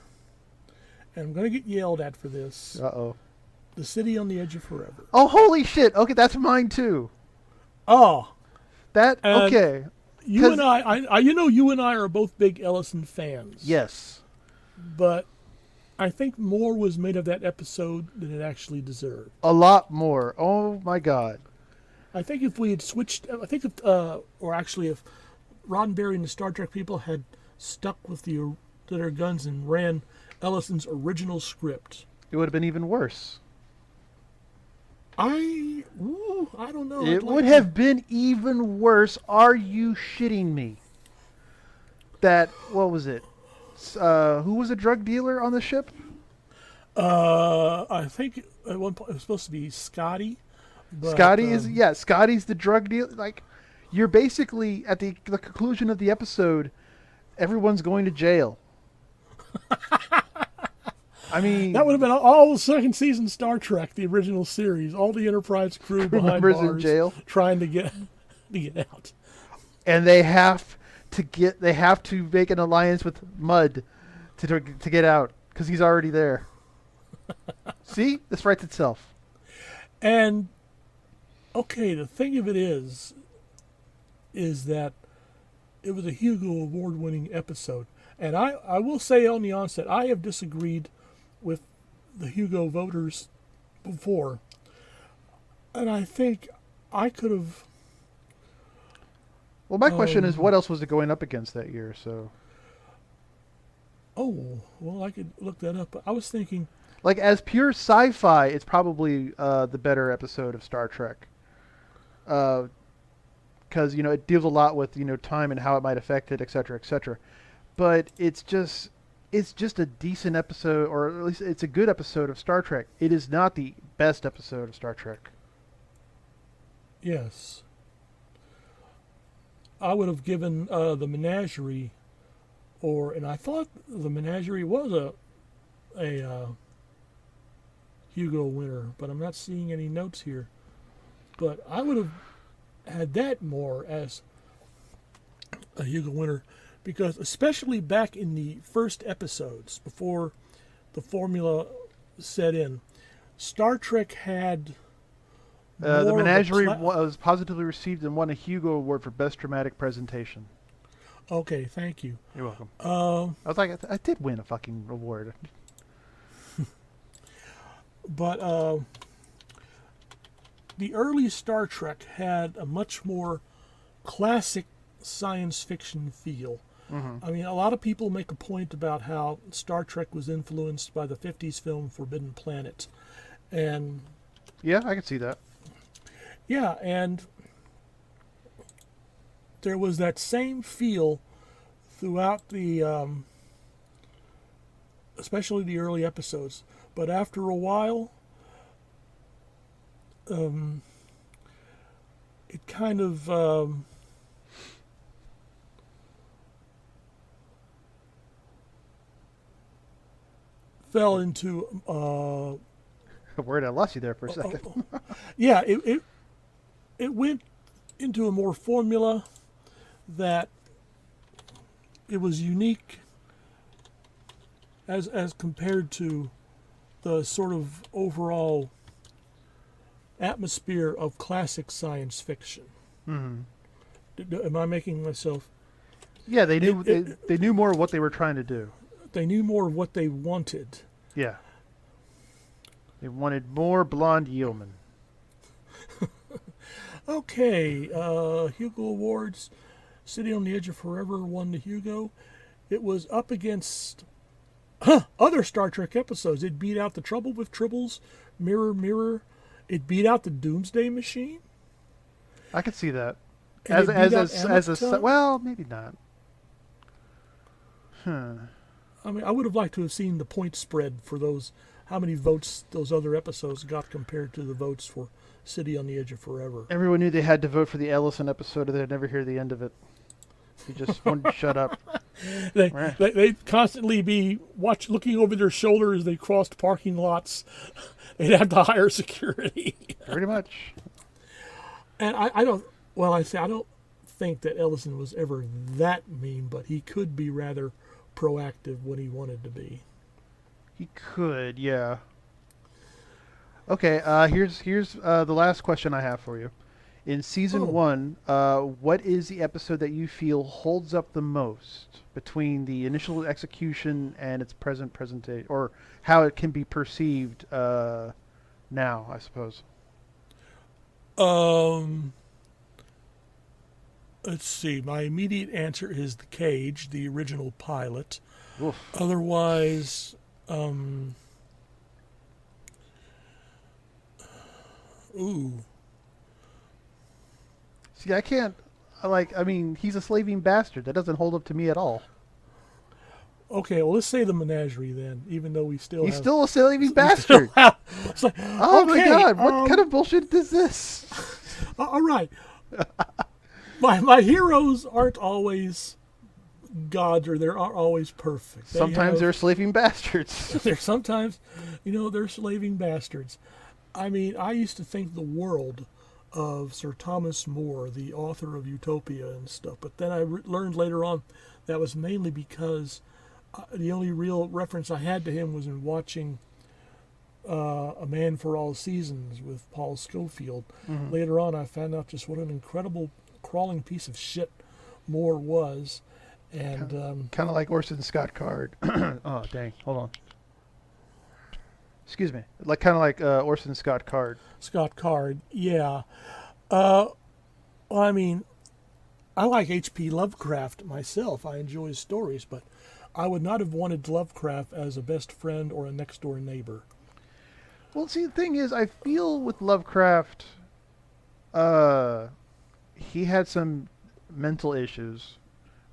and I'm going to get yelled at for this. Uh-oh. The City on the Edge of Forever. Oh, holy shit. Okay, that's mine too. Oh. Okay. You and you and I are both big Ellison fans. Yes. But I think more was made of that episode than it actually deserved. A lot more. Oh my God. I think if we had switched, if Roddenberry and the Star Trek people had stuck with to their guns and ran Ellison's original script, It would have been even worse. I don't know. It would have been even worse. Are you shitting me? What was it? Who was a drug dealer on the ship? I think at one point it was supposed to be Scotty. But, Scotty's the drug dealer. Like, you're basically at the conclusion of the episode, everyone's going to jail. I mean, that would have been all second season Star Trek, the original series. All the Enterprise crew behind bars in jail trying to get out, and they have to make an alliance with Mudd to get out because he's already there. See, this writes itself. And okay, the thing of it is that it was a Hugo Award-winning episode, and I will say on the onset, I have disagreed with the Hugo voters before, and I think I could have. Well, my question is, what else was it going up against that year? So. Oh, well, I could look that up. But I was thinking, like, as pure sci-fi, it's probably the better episode of Star Trek. Because it deals a lot with time and how it might affect it, etc., etc. But it's just a decent episode, or at least it's a good episode of Star Trek. It is not the best episode of Star Trek. Yes. I would have given the Menagerie, and I thought the Menagerie was a Hugo winner, but I'm not seeing any notes here. But I would have had that more as a Hugo winner, because especially back in the first episodes, before the formula set in, Star Trek had the Menagerie was positively received and won a Hugo Award for Best Dramatic Presentation. Okay, thank you. You're welcome. I was like, I did win a fucking award. But the early Star Trek had a much more classic science fiction feel. Mm-hmm. I mean, a lot of people make a point about how Star Trek was influenced by the 50s film Forbidden Planet. And yeah, I can see that. Yeah, and there was that same feel throughout the, especially the early episodes. But after a while, it kind of fell into word, I lost you there for a second. Yeah, it went into a more formula that it was unique as compared to the sort of overall atmosphere of classic science fiction. Mm-hmm. Am I making myself? Yeah, they knew they knew more of what they were trying to do. They knew more of what they wanted. Yeah. They wanted more blonde yeomen. Okay, Hugo Awards, City on the Edge of Forever won the Hugo. It was up against other Star Trek episodes. It beat out The Trouble with Tribbles, Mirror, Mirror. It beat out The Doomsday Machine. I could see that. And Well, maybe not. I mean, I would have liked to have seen the point spread for those, how many votes those other episodes got compared to the votes for City on the Edge of Forever. Everyone knew they had to vote for the Ellison episode or they'd never hear the end of it. You just wanted to shut up. They'd constantly be looking over their shoulder as they crossed parking lots. They'd have to hire security. Pretty much. And I don't think that Ellison was ever that mean, but he could be rather proactive when he wanted to be. He could, yeah. Okay, here's the last question I have for you. In season 1, what is the episode that you feel holds up the most between the initial execution and its present presentation, or how it can be perceived now, I suppose? Let's see. My immediate answer is The Cage, the original pilot. Oof. Otherwise, ooh. See, I can't. I mean, he's a slaving bastard. That doesn't hold up to me at all. Okay, well, let's say The Menagerie then, even though we still He's have... still a slaving we bastard. still have- it's like, Oh my okay, god, what kind of bullshit is this? all right. My heroes aren't always gods, or they're not always perfect. Sometimes they're slaving bastards. They're sometimes, they're slaving bastards. I mean, I used to think the world of Sir Thomas More, the author of Utopia and stuff, but then I learned later on that was mainly because the only real reference I had to him was in watching A Man for All Seasons with Paul Scofield. Mm-hmm. Later on, I found out just what an incredible crawling piece of shit Moore was. And Kind of like Orson Scott Card. Oh, dang. Hold on. Excuse me. Kind of like Orson Scott Card. Scott Card, yeah. Well, I mean, I like H.P. Lovecraft myself. I enjoy his stories, but I would not have wanted Lovecraft as a best friend or a next-door neighbor. Well, see, the thing is, I feel with Lovecraft, he had some mental issues,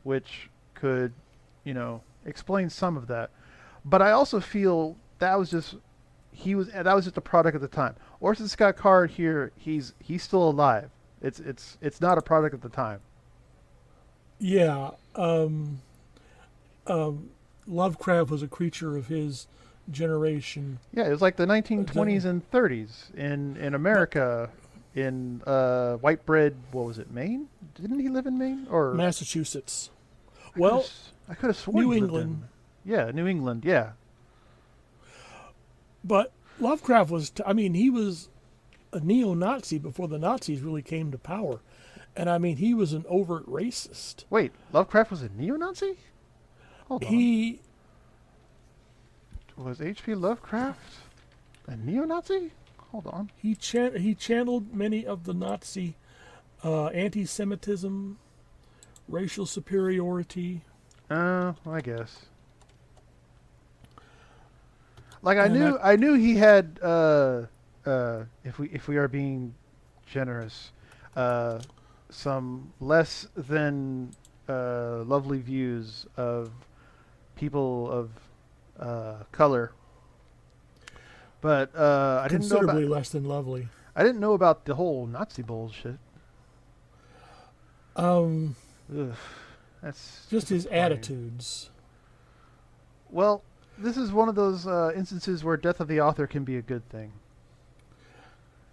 which could, explain some of that. But I also feel that was just that was just a product of the time. Orson Scott Card here, he's still alive. It's not a product of the time. Yeah, Lovecraft was a creature of his generation. Yeah, it was like the 1920s and 30s in America, in white bread. What was it, Maine? Didn't he live in Maine or Massachusetts? Well, I could have sworn New he lived England. Yeah, New England. Yeah. But Lovecraft was, he was a neo-Nazi before the Nazis really came to power. And I mean, he was an overt racist. Wait, Lovecraft was a neo-Nazi? Hold on. Was H.P. Lovecraft a neo-Nazi? Hold on. He channeled many of the Nazi anti-Semitism, racial superiority. I guess. Like I knew he had if we are being generous, some less than lovely views of people of color. But I didn't know Considerably about less than lovely. I didn't know about the whole Nazi bullshit. Ugh, that's Just his disappointing. attitudes. Well, this is one of those instances where death of the author can be a good thing.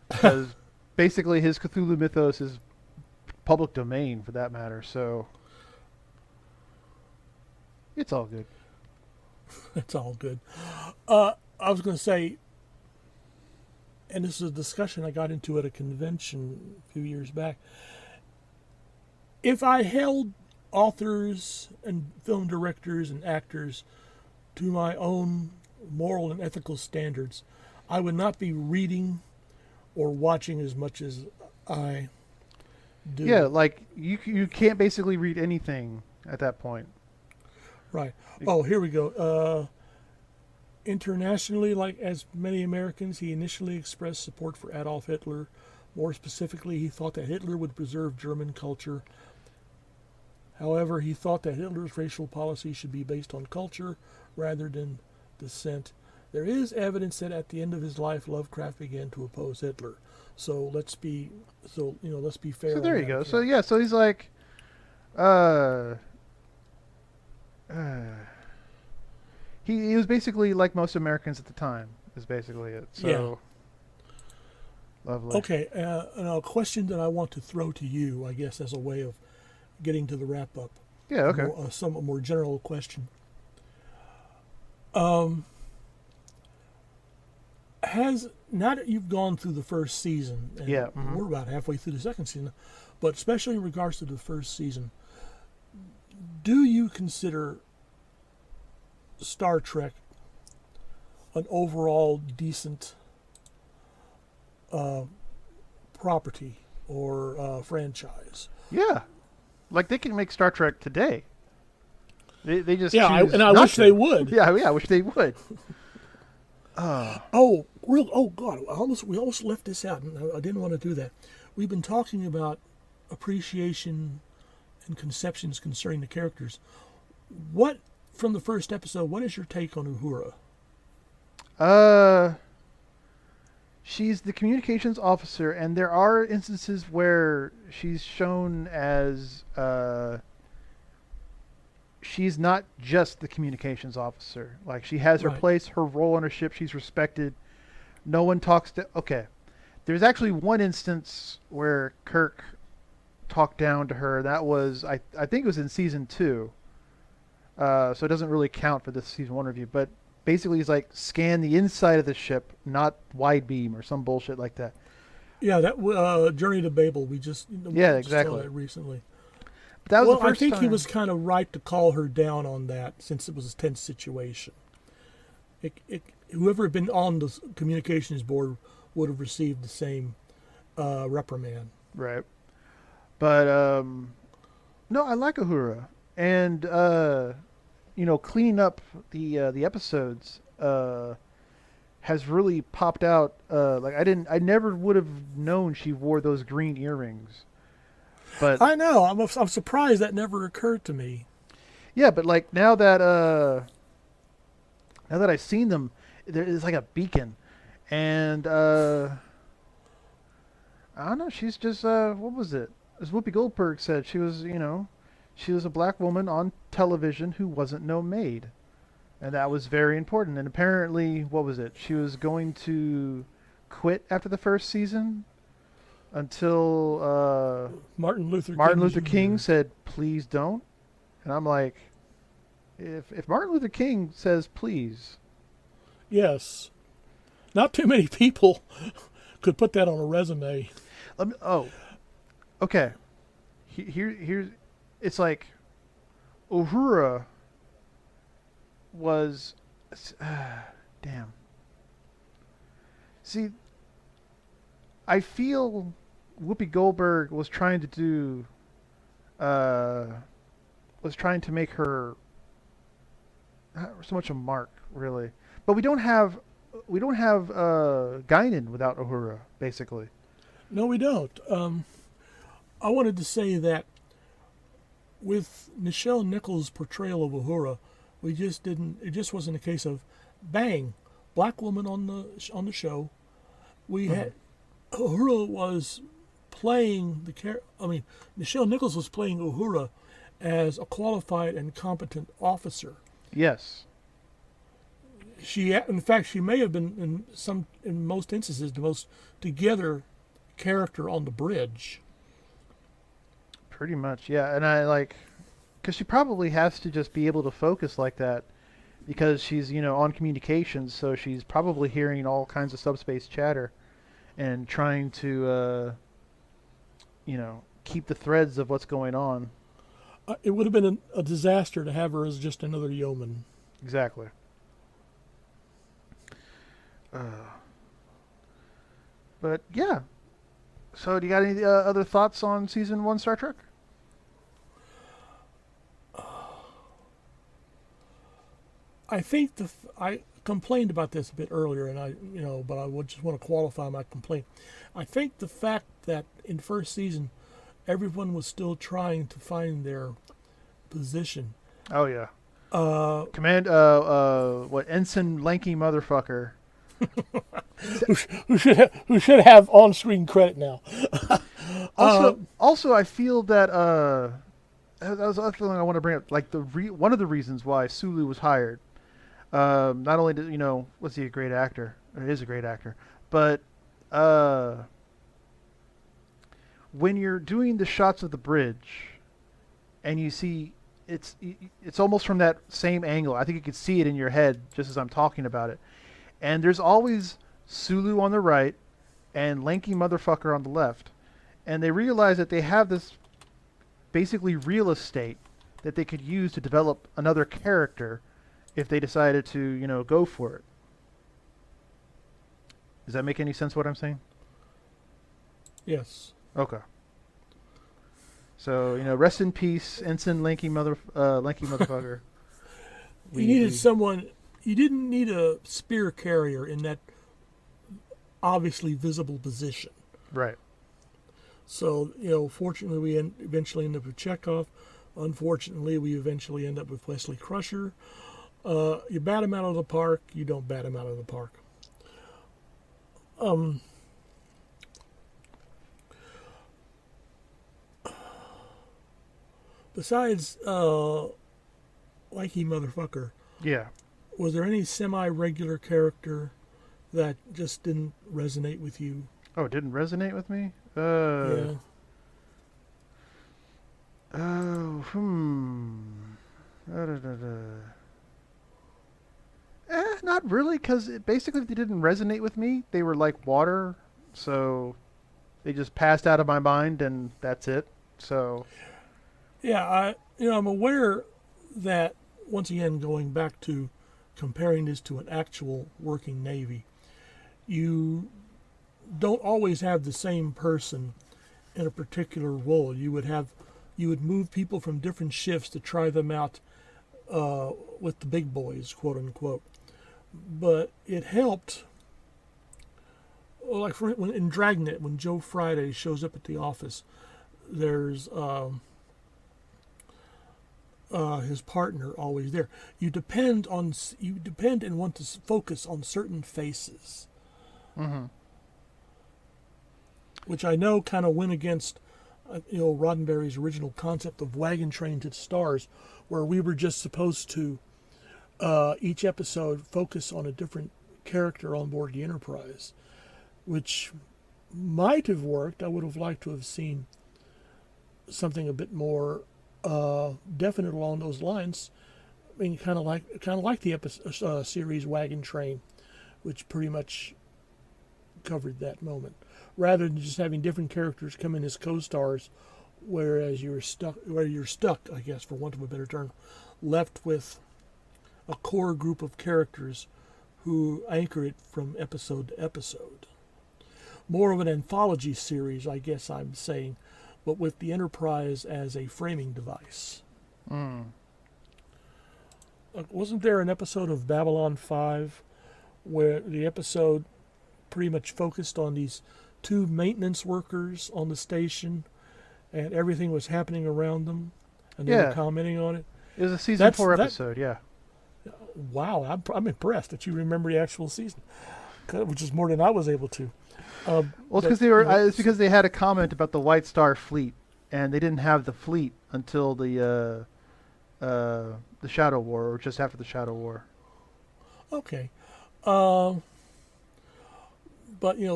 Because basically his Cthulhu mythos is public domain for that matter, so it's all good. It's all good. I was going to say, and this is a discussion I got into at a convention a few years back. If I held authors and film directors and actors to my own moral and ethical standards, I would not be reading or watching as much as I do. Yeah, like you can't basically read anything at that point. Right. Oh, here we go. Internationally, like as many Americans, he initially expressed support for Adolf Hitler. More specifically, he thought that Hitler would preserve German culture. However, he thought that Hitler's racial policy should be based on culture rather than descent. There is evidence that at the end of his life, Lovecraft began to oppose Hitler. So let's be fair. So there you go. account. So yeah, so he's like he was basically like most Americans at the time is basically it. So lovely. Okay, now a question that I want to throw to you, I guess, as a way of getting to the wrap up. Yeah, okay. A somewhat more general question. Now that you've gone through the first season, and Yeah, mhm. we're about halfway through the second season, but especially in regards to the first season, do you consider Star Trek an overall decent property or franchise? Yeah. Like they can make Star Trek today. They just Yeah, choose and I not wish to. they would. Yeah, I wish they would. Oh God, we almost left this out, and I didn't want to do that. We've been talking about appreciation and conceptions concerning the characters. What from the first episode? What is your take on Uhura? Uh, she's the communications officer, and there are instances where she's shown as she's not just the communications officer. Like she has her Right. place, her role on her ship. She's respected. No one talks to. Okay, there's actually one instance where Kirk talked down to her. That was I think it was in season 2. So it doesn't really count for this season 1 review. But basically, he's like scan the inside of the ship, not wide beam or some bullshit like that. Yeah, that Journey to Babel. We just Yeah, just saw exactly. that recently. But that was Well, the I first think time. he was kind of right to call her down on that since it was a tense situation. Whoever had been on the communications board would have received the same reprimand. Right. But no, I like Uhura, and cleaning up the episodes has really popped out. Like I never would have known she wore those green earrings. But I know. I'm surprised that never occurred to me. yeah, but like now that I've seen them, it's like a beacon, and I don't know. She's just what was it? As Whoopi Goldberg said, she was a black woman on television who wasn't no maid, and that was very important. And apparently, what was it? She was going to quit after the first season until Martin Luther King Jr. said, "Please don't." And I'm like, if Martin Luther King says please, Yes. Not too many people could put that on a resume. let me. Oh, okay. Here's. It's like Uhura was. Damn. See, I feel Whoopi Goldberg was trying to do. Was trying to make her not so much a mark, really. But we don't have Guinan without Uhura, basically. No, we don't. I wanted to say that with Nichelle Nichols' portrayal of Uhura, we just didn't. It just wasn't a case of bang, black woman on the show. We had Uhura was playing the character. I mean, Nichelle Nichols was playing Uhura as a qualified and competent officer. Yes. In fact, she may have been in most instances, the most together character on the bridge. Pretty much, yeah. And I like, because she probably has to just be able to focus like that because she's, on communications, so she's probably hearing all kinds of subspace chatter and trying to, keep the threads of what's going on. It would have been a disaster to have her as just another yeoman. Exactly. But yeah. So, do you got any other thoughts on season 1 Star Trek? I think I complained about this a bit earlier, and but I would just want to qualify my complaint. I think the fact that in first season, everyone was still trying to find their position. Oh yeah. Uh, Command. What ensign lanky motherfucker? who should have on-screen credit now? Also, I feel that that was the other thing I want to bring up. Like one of the reasons why Sulu was hired. Not only did was he a great actor? Or is a great actor, but when you're doing the shots of the bridge, and you see it's almost from that same angle. I think you could see it in your head just as I'm talking about it. And there's always Sulu on the right and lanky motherfucker on the left. And they realize that they have this basically real estate that they could use to develop another character if they decided to, go for it. Does that make any sense what I'm saying? Yes. Okay. So rest in peace, Ensign Lanky motherfucker. You needed someone. You didn't need a spear carrier in that obviously visible position. Right. So, fortunately, we eventually end up with Chekhov. Unfortunately, we eventually end up with Wesley Crusher. You bat him out of the park. You don't bat him out of the park. Besides Likey Motherfucker, Yeah. was there any semi-regular character that just didn't resonate with you? Oh, it didn't resonate with me? Yeah. Oh, not really, because basically they didn't resonate with me. They were like water, so they just passed out of my mind, and that's it. So, Yeah, I'm aware that, once again, going back to comparing this to an actual working Navy, you don't always have the same person in a particular role. You would move people from different shifts to try them out with the big boys, quote unquote. But it helped, like in Dragnet, when Joe Friday shows up at the office, there's his partner always there. You depend and want to focus on certain faces, which I know kind of went against Roddenberry's original concept of Wagon Train to the Stars, where we were just supposed to each episode focus on a different character on board the Enterprise, which might have worked. I would have liked to have seen something a bit more definite along those lines. I mean, kind of like the episode, series Wagon Train, which pretty much covered that moment, rather than just having different characters come in as co-stars, whereas you're stuck, I guess, for want of a better term, left with a core group of characters who anchor it from episode to episode. More of an anthology series, I guess I'm saying, but with the Enterprise as a framing device. Wasn't there an episode of Babylon 5 where the episode pretty much focused on these two maintenance workers on the station, and everything was happening around them, and they were commenting on it? It was a season 4 episode, yeah. Wow, I'm impressed that you remember the actual season, which is more than I was able to. Well, it's because they had a comment about the White Star Fleet, and they didn't have the fleet until the Shadow War, or just after the Shadow War. Okay, but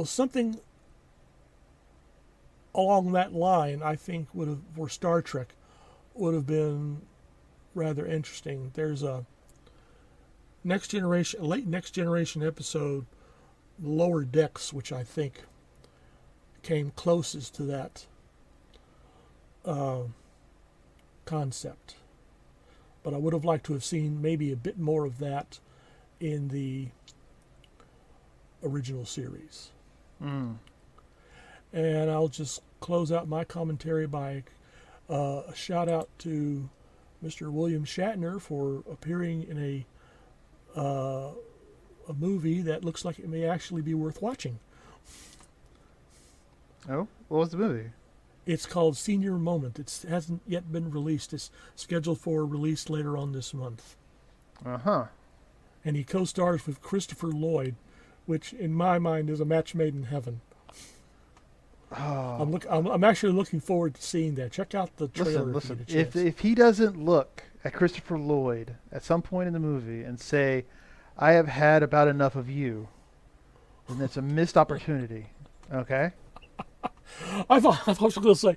something along that line, I think for Star Trek would have been rather interesting. There's a late Next Generation episode, Lower Decks, which I think came closest to that concept. But I would have liked to have seen maybe a bit more of that in the original series. And I'll just close out my commentary by a shout out to Mr. William Shatner for appearing in a movie that looks like it may actually be worth watching. Oh, what was the movie? It's called Senior Moment. It hasn't yet been released. It's scheduled for release later on this month. And he co-stars with Christopher Lloyd, which in my mind is a match made in heaven. Oh. I'm actually looking forward to seeing that. Check out the trailer. Listen. If he doesn't look at Christopher Lloyd at some point in the movie and say, "I have had about enough of you," then it's a missed opportunity. Okay. I thought I was going to say,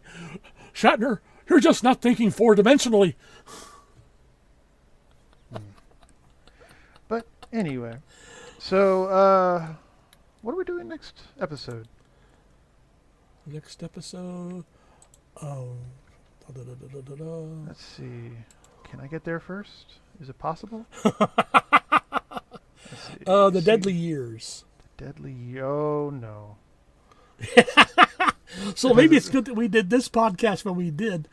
Shatner, you're just not thinking four-dimensionally. But anyway, so what are we doing next episode? Next episode. Let's see. Can I get there first? Is it possible? The Deadly Years. The Deadly. Oh no. So maybe it's good that we did this podcast when we did.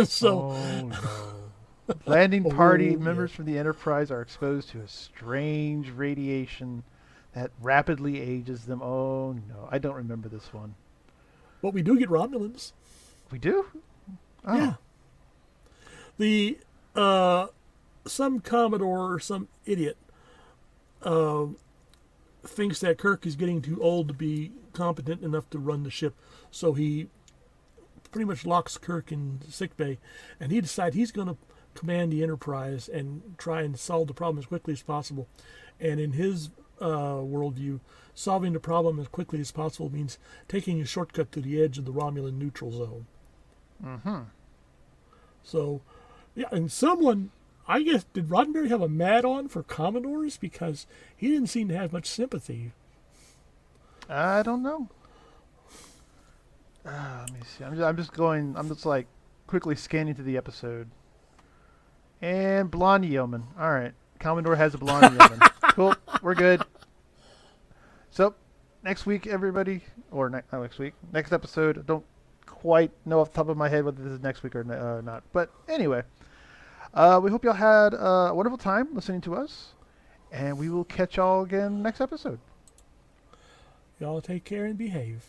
So. Oh, no. Landing party Oh, members yeah. from the Enterprise are exposed to a strange radiation that rapidly ages them. Oh, no. I don't remember this one. But we do get Romulans. We do? Oh. Yeah. The some Commodore or some idiot thinks that Kirk is getting too old to be competent enough to run the ship, so he pretty much locks Kirk in sickbay, and he decides he's going to command the Enterprise and try and solve the problem as quickly as possible. And in his worldview, solving the problem as quickly as possible means taking a shortcut to the edge of the Romulan neutral zone. Mm-hmm. So, yeah, and someone, I guess, did Roddenberry have a mad-on for Commodores? Because he didn't seem to have much sympathy. I don't know. Let me see. I'm just like quickly scanning through the episode. And blonde yeoman. All right. Commodore has a blonde yeoman. Cool. We're good. So, next week, everybody, or not next week, next episode. I don't quite know off the top of my head whether this is next week or not. But anyway, we hope y'all had a wonderful time listening to us. And we will catch y'all again next episode. Y'all take care and behave.